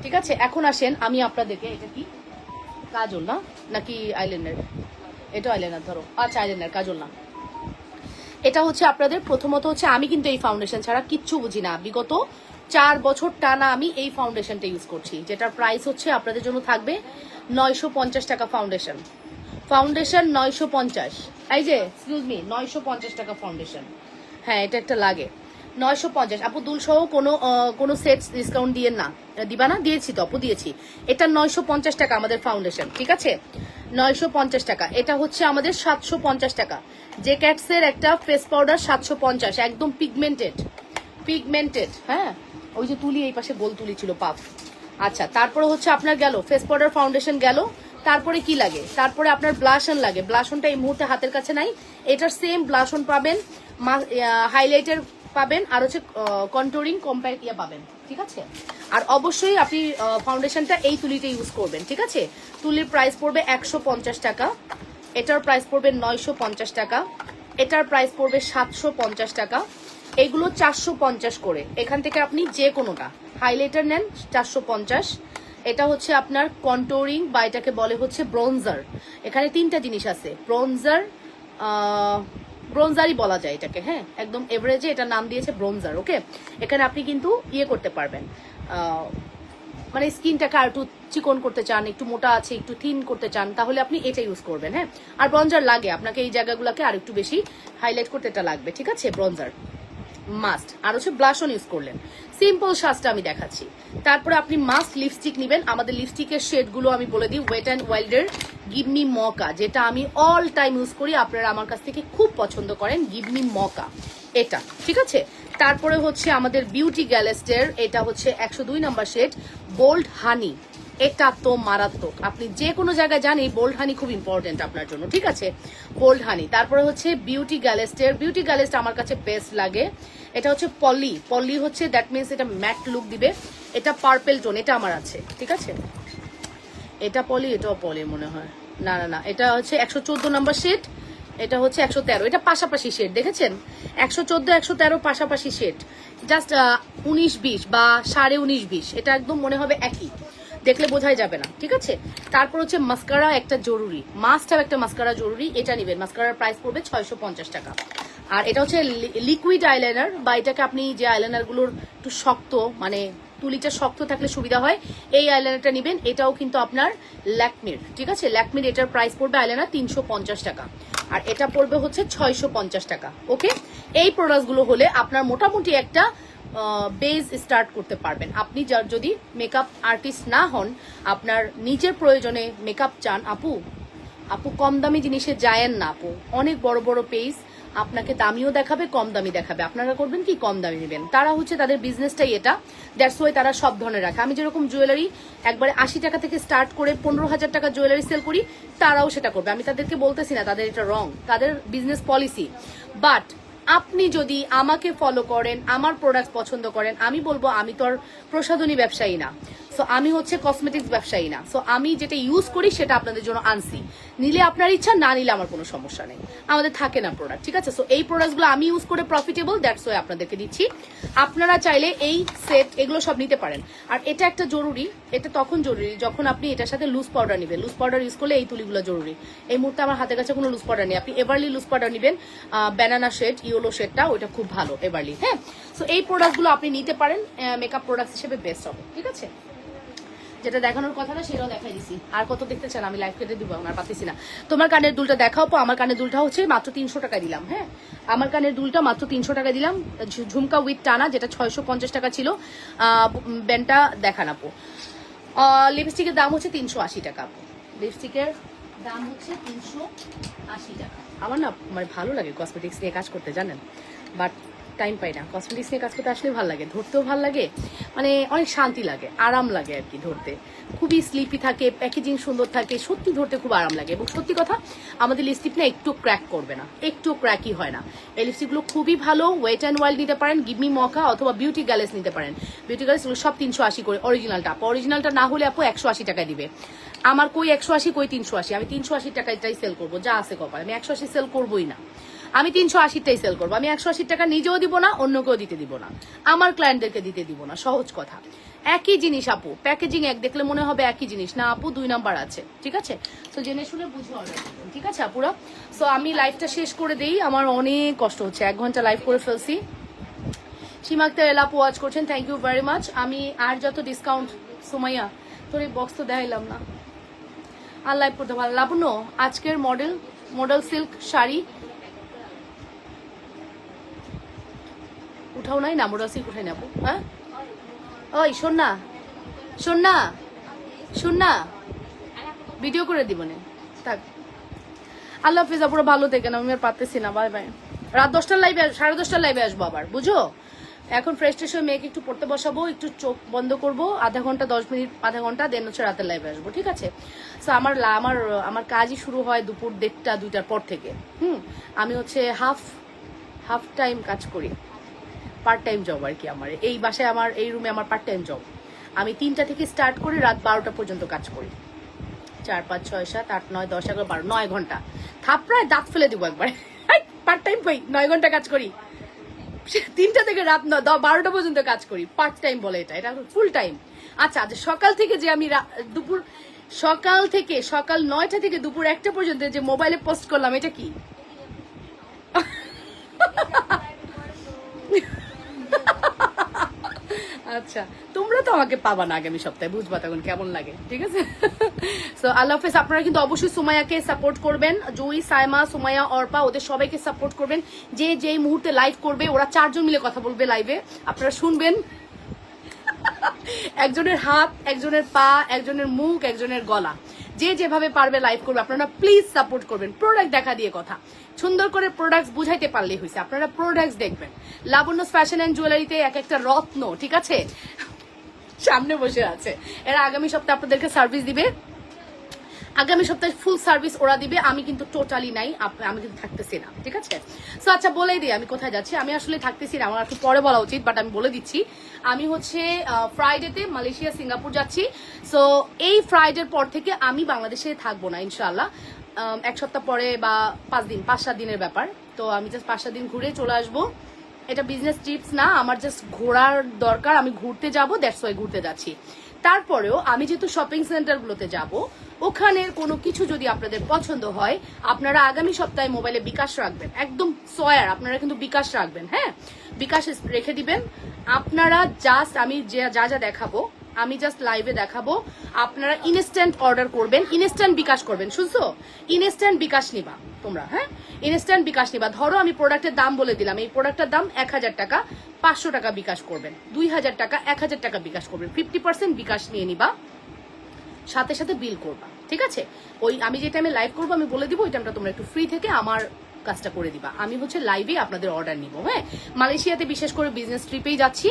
ঠিক আছে এখন আসেন আমি আপনাদেরকে, এটা কি কাজল না নাকি আইলাইনার? এটা আইলাইনার ধরো। আচ্ছা আইলাইনার, কাজল না। এটা হচ্ছে আপনাদের প্রথমত হচ্ছে আমি কিন্তু এই ফাউন্ডেশন ছাড়া কিচ্ছু বুঝি না। বিগত 4 বছর টানা আমি এই ফাউন্ডেশনটা ইউজ করছি, যেটার প্রাইস হচ্ছে আপনাদের জন্য থাকবে 950 টাকা। ফাউন্ডেশন 950। এই যে এক্সকিউজ মি, 950 টাকা ফাউন্ডেশন। হ্যাঁ এটা একটা লাগে 950। আপু দুল সহ কোনো সেট ডিসকাউন্ট দিয়ে না, দিবা না? দিয়েছি তো আপু, দিয়েছি। এটা 950 টাকা আমাদের ফাউন্ডেশন, ঠিক আছে 950 টাকা। এটা হচ্ছে আমাদের 750 টাকা। যে ক্যাটসের একটা ফেস পাউডার 750, একদম পিগমেন্টেড। হ্যাঁ ওই যে তুলি, এই পাশে গোল তুলি ছিল পাফ। আচ্ছা তারপরে হচ্ছে আপনার গেল ফেস পাউডার, ফাউন্ডেশন গেল। তারপরে কি লাগে? তারপরে আপনার ব্লাশন লাগে। ব্লাশনটা এই মুহূর্তে হাতের কাছে নাই, এটার সেম ব্লাশন পাবেন, হাইলাইটার পাবেন, আর হচ্ছে কন্ট্রোলিং কম্প্যাক্ট পাবেন, ঠিক আছে। আর অবশ্যই আপনি ফাউন্ডেশনটা এই তুলিটা ইউজ করবেন, ঠিক আছে। তুলির প্রাইস পড়বে 150 টাকা, এটার প্রাইস পড়বে 950 টাকা, এটার প্রাইস পড়বে 750 টাকা। এগুলো 450 করে। এখান থেকে আপনি যে কোনোটা হাইলাইটার নেন 450। এটা হচ্ছে আপনার কন্ট্রোলিং বা এটাকে বলে হচ্ছে ব্রোঞ্জার। এখানে 3টা জিনিস আছে, ব্রোঞ্জারই বলা যায় এটাকে, হ্যাঁ একদম এভারেজে এটা নাম দিয়েছে ব্রোঞ্জার। ওকে এখানে আপনি কিন্তু ইয়ে করতে পারবেন, মানে স্কিনটাকে আর একটু চিকন করতে চান, একটু মোটা আছে একটু থিন করতে চান, তাহলে আপনি এটা ইউজ করবেন। হ্যাঁ আর ব্রঞ্জার লাগে আপনাকে এই জায়গাগুলোকে আর একটু বেশি হাইলাইট করতে, এটা লাগবে, ঠিক আছে। Bronzer must. আর হচ্ছে ব্লাশন ইউজ করলেন। সিম্পল সাজটা আমি দেখাচ্ছি। তারপরে আপনি মাস্ট লিপস্টিক নেবেন। আমাদের লিপস্টিকের শেডগুলো আমি বলে দিই, ওয়েট অ্যান্ড ওয়াইল্ডের গিভ মি মকা, যেটা আমি অল টাইম ইউজ করি, আপনারা আমার কাছ থেকে খুব পছন্দ করেন, গিভ মি মকা এটা, ঠিক আছে। তারপরে হচ্ছে আমাদের বিউটি গ্যালেস্টের, এটা হচ্ছে 102 নাম্বার শেড, বোল্ড হানি। এটা তো মারাত্মক, আপনি যে কোনো জায়গায় যান এই বোল্ড হানি খুব ইম্পর্টেন্ট আপনার জন্য, ঠিক আছে। বোল্ড হানি। তারপরে হচ্ছে বিউটি গ্যালেস্ট আমার কাছে বেস্ট লাগে। এটা হচ্ছে পলি হচ্ছে, দ্যাট মিনস এটা ম্যাট লুক দিবে। এটা পার্পেল টোন, এটা আমার আছে, ঠিক আছে। এটা পলি, এটাও পলি মনে হয়, না এটা হচ্ছে 114 নাম্বার শেড, এটা হচ্ছে 113। এটা পাশাপাশি শেড, দেখেছেন 114 113 পাশাপাশি শেড, জাস্ট 19-20 বা 19.5-20, এটা একদম মনে হবে একই, দেখলে বোঝাই যাবে না, ঠিক আছে। তারপর হচ্ছে মাস্কারা একটা জরুরি, মাস্ট হ্যাভ একটা মাস্কারা জরুরি, এটা নেবেন। মাস্কারার প্রাইস পড়বে 650 টাকা। আর এটা হচ্ছে লিকুইড আইলাইনার, বা এটাকে আপনি যে আইলাইনার গুলোর একটু শক্ত, মানে তুলিটা শক্ত থাকলে সুবিধা হয়, এই আইলাইনারটা নেবেন। এটাও কিন্তু আপনার ল্যাকমির, ঠিক আছে। ল্যাকমির এটার প্রাইস পড়বে আইলাইনার 350 টাকা, আর এটা পড়বে হচ্ছে 650 টাকা। ওকে এই প্রোডাক্টগুলো হলে আপনার মোটামুটি একটা বেজ স্টার্ট করতে পারবেন। আপনি যদি মেকআপ আর্টিস্ট না হন, আপনার নিজের প্রয়োজনে মেকআপ চান, আপু কম দামি জিনিসে যায়েন না আপু। অনেক বড় বড় পেজ আপনাকে দামিও দেখাবে, কম দামি দেখাবে, আপনারা করবেন কি কম দামি নেবেন। তারা হচ্ছে তাদের বিজনেসটাই এটা, দ্যাটস ওয়াই তারা সব ধরনের রাখে। আমি যেরকম জুয়েলারি একবারে 80 টাকা থেকে স্টার্ট করে 15,000 টাকা জুয়েলারি সেল করি, তারাও সেটা করবে। আমি তাদেরকে বলতেছি না তাদের এটা রং, তাদের বিজনেস পলিসি। বাট আপনি যদি আমাকে ফলো করেন, আমার প্রোডাক্ট পছন্দ করেন, আমি বলবো আমি তো আর প্রসাধনী ব্যবসায়ী না, সো আমি হচ্ছে কসমেটিক্স ব্যবসায়ী না, সো আমি যেটা ইউজ করি সেটা আপনাদের জন্য আনছি। নিলে আপনার ইচ্ছা, না নিলে আমার কোনো সমস্যা নেই, আমাদের থাকে না প্রোডাক্ট, ঠিক আছে। সো এই প্রোডাক্টগুলো আমি ইউজ করে প্রফিটেবল, দ্যাটস ওয়াই আপনাদেরকে দিচ্ছি। আপনারা চাইলে এই সেট এগুলো সব নিতে পারেন। আর এটা একটা জরুরি, এটা তখন জরুরি যখন আপনি এটার সাথে লুজ পাউডার নেবেন। লুজ পাউডার ইউজ করলে এই তুলিগুলো জরুরি। এই মুহূর্তে আমার হাতের কাছে কোনো লুজ পাউডার নেই, আপনি এভারলি লুজ পাউডার নেবেন, ব্যানানা শেড, ইয়েলো শেডটা, ওইটা খুব ভালো এভারলি। হ্যাঁ সো এই প্রোডাক্টগুলো আপনি নিতে পারেন, মেকআপ প্রোডাক্ট হিসেবে বেস্ট হবে, ঠিক আছে। যেটা দেখানোর কথা না সেটাও দেখাই দিছি। আর কত দেখতে চান আমি লাইভ কেটে দিব, আর পাচ্ছি না। তোমার কানের দুলটা দেখাও পো। আমার কানের দুলটা হচ্ছে মাত্র 300 টাকা দিলাম। হ্যাঁ আমার কানের দুলটা মাত্র 300 টাকা দিলাম, ঝুমকা উইথ টানা, যেটা 650 টাকা ছিল। ব্যান্ডটা দেখান আপু। লিপস্টিকের দাম হচ্ছে 380 টাকা। লিপস্টিকের দাম হচ্ছে 380 টাকা। আমার না মানে ভালো লাগে কসমেটিক্স নিয়ে কাজ করতে, জানেন, বাট টাইম পাই না। কসমেটিক্স নিয়ে কাজ করতে আসলে ভালো লাগে, ধরতেও ভালো লাগে, মানে অনেক শান্তি লাগে, আরাম লাগে আর কি ধরতে। খুবই স্লিপি থাকে, প্যাকেজিং সুন্দর থাকে, সত্যি ধরতে খুব আরাম লাগে। এবং সত্যি কথা, আমাদের লিপস্টিক না একটু ক্র্যাক করবে না, একটু ক্র্যাকই হয় না। এই লিপস্টিকগুলো খুবই ভালো। ওয়েট অ্যান্ড ওয়াইল্ড নিতে পারেন, গিভমি মকা অথবা বিউটি গ্যালেস নিতে পারেন। বিউটি গ্যালেস সব 380 করে। অরিজিনালটা আপু, অরিজিনালটা না হলে আপু 180 টাকায় দিবে। আমার কই 180 কই 380, আমি 380 টাকাটাই সেল করবো, যা আছে কপাল। আমি 180 সেল করবোই না, আমি 380টাই সেল করবো। আমি 180 টাকা নিজেও দিব না, অন্যকেও দিতে দিব না, আমার ক্লায়েন্টদেরকে দিতে দিব না। সহজ কথা। একই জিনিস আপু, প্যাকেজিং এক দেখলে মনে হবে একই জিনিস, না আপু 2 নাম্বার আছে, ঠিক আছে? তো জেনে শুনে বুঝে অর্ডার করবেন, ঠিক আছে আপুরা? সো আমি লাইভটা শেষ করে দেই, আমার অনেক কষ্ট হচ্ছে, 1 ঘন্টা লাইভ করে ফেলছি। সীমা আক্তার এলা আপু ওয়াচ করছেন, থ্যাংক ইউ ভেরি মাচ। আমি আর যত ডিসকাউন্ট, সুমাইয়া তোর এই বক্স তো দেখাইলাম না, আর লাইভ করতে ভালো লাবণ্য। আজকের মডেল সিল্ক শাড়ি উঠাও নাই না, মোডাসি উঠাই নেবো। হ্যাঁ ওই শোন না, শোন না, শোন না, ভিডিও করে দিব না, থাক। আল্লাহ হাফিজ আপুরা, ভালো দেখেন। আমি আর পারতেছি না, বাই বাই। রাত 10টার লাইভে, 10:30টার লাইভে আসবো আবার, বুঝো? এখন ফ্রেশ ট্রেশ হয়ে মেয়েকে একটু পড়তে বসাবো, একটু চোখ বন্ধ করবো, আধা ঘন্টা 10 মিনিট, আধা ঘন্টা, দেন হচ্ছে রাতের লাইভে আসবো, ঠিক আছে? সো আমার কাজই শুরু হয় দুপুর 1:30 2টার পর থেকে। আমি হচ্ছে হাফ টাইম কাজ করি, পার্ট টাইম জব আর কি। আমার এই বাসায়, আমার এই রুমে আমার পার্ট টাইম জব। আমি 3টা থেকে স্টার্ট করে রাত 12টা পর্যন্ত কাজ করি। 4 5 6 7 8 9 10 11 12, 9 ঘন্টা। থাপড়ায় দাঁত ফেলে দিব একবার। পার্ট টাইম পাই, 9 ঘন্টা কাজ করি। 3টা থেকে রাত 12টা পর্যন্ত কাজ করি, পার্ট টাইম বলে এটা, এটা ফুল টাইম। আচ্ছা, সকাল থেকে যে আমি দুপুর, সকাল 9টা থেকে দুপুর 1টা পর্যন্ত যে মোবাইলে পোস্ট করলাম, এটা কি? আচ্ছা, তোমরা তো আমাকে পাবা না আগামী সপ্তাহে, বুঝবা তখন কেমন লাগে, ঠিক আছে? সো আল্লাহ হাফেজ। আপনারা কিন্তু অবশ্যই সুমাইয়াকে সাপোর্ট করবেন, জুই, সাইমা, সুমাইয়া, অর্পা, ওদের সবাইকে সাপোর্ট করবেন। যে যেই মুহূর্তে লাইভ করবে, ওরা 4 জন মিলে কথা বলবে লাইভে, আপনারা শুনবেন। একজনের হাত, একজনের পা, একজনের মুখ, একজনের গলা, যে যেভাবে পারবে লাইভ করবে। আপনারা প্লিজ সাপোর্ট করবেন। প্রোডাক্ট দেখা দিয়ে কথা, সুন্দর করে প্রোডাক্টস বুঝাইতে পারলেই হয়েছে। আপনারা প্রোডাক্টস দেখবেন। লাবণ্য ফ্যাশন অ্যান্ড জুয়েলারিতে এক একটা রত্ন, ঠিক আছে, সামনে বসে আছে। এরা আগামী সপ্তাহে আপনাদেরকে সার্ভিস দিবে, আগামী সপ্তাহে ফুল সার্ভিস ওরা দিবে। আমি কিন্তু টোটালি নাই, আমি কিন্তু থাকতেছি না, ঠিক আছে? সো আচ্ছা, বলেই দিই আমি কোথায় যাচ্ছি। আমি আসলে থাকতেছি না, আমার একটু পরে বলা উচিত, বাট আমি বলে দিচ্ছি। আমি হচ্ছে ফ্রাইডেতে মালয়েশিয়া, সিঙ্গাপুর যাচ্ছি। সো এই ফ্রাইডের পর থেকে আমি বাংলাদেশে থাকবো না ইনশাল্লাহ। 1 সপ্তাহ পরে বা 5-7 দিনের ব্যাপার। তো আমি জাস্ট 5-7 দিন ঘুরে চলে আসবো। এটা বিজনেস ট্রিপস না, আমার জাস্ট ঘোরার দরকার, আমি ঘুরতে যাবো, দ্যাটস ওয়াই ঘুরতে যাচ্ছি। তারপরেও আমি যেহেতু শপিং সেন্টারগুলোতে যাব, ওখানের কোনো কিছু যদি আপনাদের পছন্দ হয়, আপনারা আগামী সপ্তাহে মোবাইলে বিকাশ রাখবেন, একদম সয়ার, আপনারা কিন্তু বিকাশ রাখবেন। হ্যাঁ, বিকাশ রেখে দিবেন। আপনারা জাস্ট, আমি যা যা দেখাবো, আমি জাস্ট লাইভে দেখাবো, আপনারা ইনস্ট্যান্ট অর্ডার করবেন, ইনস্ট্যান্ট বিকাশ করবেন। শুনছো? ইনস্ট্যান্ট বিকাশ নিবা তোমরা, হ্যাঁ, ইনস্ট্যান্ট বিকাশ নিবা। ধরো আমি প্রোডাক্টের দাম বলে দিলাম, এই প্রোডাক্টের দাম 1000 টাকা, 500 টাকা বিকাশ করবেন, 2000 টাকা, 1000 টাকা বিকাশ করবেন, 50% বিকাশ নিয়ে নিবা, সাথে সাথে বিল করবা, ঠিক আছে? ওই আমি যে টাইমে লাইভ করবো আমি বলে দিব, ওই টাইমটা তোমরা একটু ফ্রি থেকে আমার কাজটা করে দিবা। আমি হচ্ছে লাইভে আপনাদের অর্ডার নিব। হ্যাঁ, মালয়েশিয়াতে বিশেষ করে বিজনেস ট্রিপেই যাচ্ছি,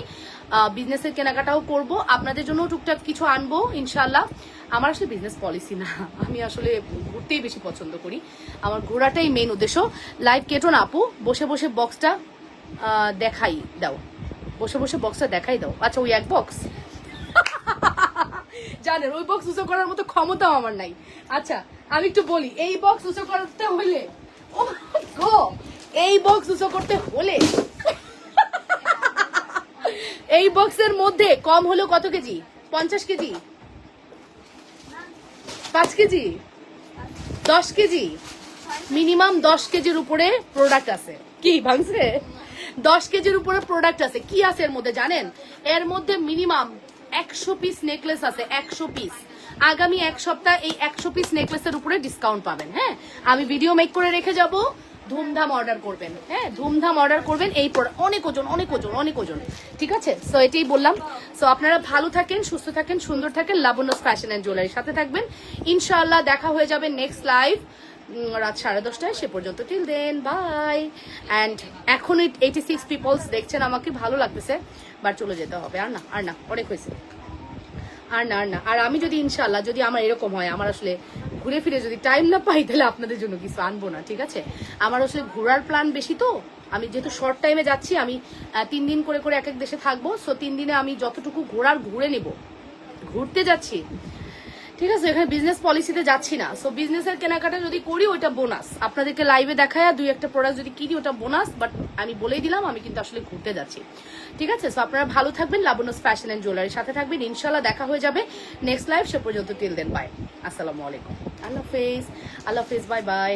বিজনেসের কেনাকাটাও করব, আপনাদের জন্য টুকটাক কিছু আনবো ইনশাল্লাহ। আমার আসলে বিজনেস পলিসি না, আমি আসলে ঘুরতেই বেশি পছন্দ করি, আমার ঘোরাটাই মেন উদ্দেশ্য। লাইভ কেটো না আপু, বসে বসে বক্সটা দেখাই দাও, বসে বসে বক্সটা দেখাই দাও। আচ্ছা, ওই এক বক্স জানেন, ওই বক্স উঁচু করার মতো ক্ষমতাও আমার নাই। আচ্ছা, আমি একটু বলি, এই বক্স উঁচু করতে হলে, এই বক্স উঁচু করতে হলে, এই বক্সের মধ্যে কম হলো কত KG? 50 KG, 5 KG, 10 KG, minimum 10 কেজির উপরে প্রোডাক্ট আছে। কি ভাঙছে? 10 কেজির উপরে প্রোডাক্ট আছে। কি আছে এর মধ্যে জানেন? এর মধ্যে মিনিমাম 100 পিস নেকলেস আছে, 100 পিস। আগামী 1 সপ্তাহ এই 100 পিস নেকলেসের উপরে ডিসকাউন্ট পাবেন। হ্যাঁ, আমি ভিডিও মেক করে রেখে যাব, ধুমধাম অর্ডার করবেন, হ্যাঁ ধুমধাম অর্ডার করবেন। এই অনেক ওজন অনেক ওজন অনেক ওজন, ঠিক আছে? সো এটাই বললাম। সো আপনারা ভালো থাকেন, সুস্থ থাকেন, সুন্দর থাকেন, লাবণ্যস ফ্যাশন অ্যান্ড জুয়েলারির সাথে থাকবেন। ইনশাআল্লাহ দেখা হয়ে যাবে নেক্সট লাইভ রাত 10:30টায়। সে পর্যন্ত টিল দেন বাই। অ্যান্ড এখন 86 পিপলস দেখছেন, আমাকে ভালো লাগতেছে, বাট চলে যেতে হবে। আর না অনেক হয়েছে, আর না। আর আমি যদি ইনশাআল্লাহ যদি আমার এরকম হয়, আমার আসলে ঘুরে ফিরে যদি টাইম না পাই, তাহলে আপনাদের জন্য কিছু আনবো না, ঠিক আছে? আমার আসলে ঘোরার প্ল্যান বেশি, তো আমি যেহেতু শর্ট টাইমে যাচ্ছি, আমি 3 দিন করে এক এক দেশে থাকবো। সো 3 দিনে আমি যতটুকু ঘুরে নেব, ঘুরতে যাচ্ছি, ঠিক আছে? এখানে বিজনেস পলিসিতে যাচ্ছি না। সো বিজনেসের কেনাকাটা যদি করি ওইটা বোনাস, আপনাদেরকে লাইভে দেখায় 2-1টা প্রোডাক্ট যদি কিনি ওটা বোনাস, বাট আমি বলেই দিলাম আমি কিন্তু আসলে ঘুরতে যাচ্ছি, ঠিক আছে? সো আপনারা ভালো থাকবেন, লাবণ্যস ফ্যাশন অ্যান্ড জুয়েলারির সাথে থাকবেন। ইনশাআল্লাহ দেখা হয়ে যাবে নেক্সট লাইভ। সে পর্যন্ত টিল দেন বাই, আসসালামু আলাইকুম, আল্লাহ হাফেজ, বাই বাই।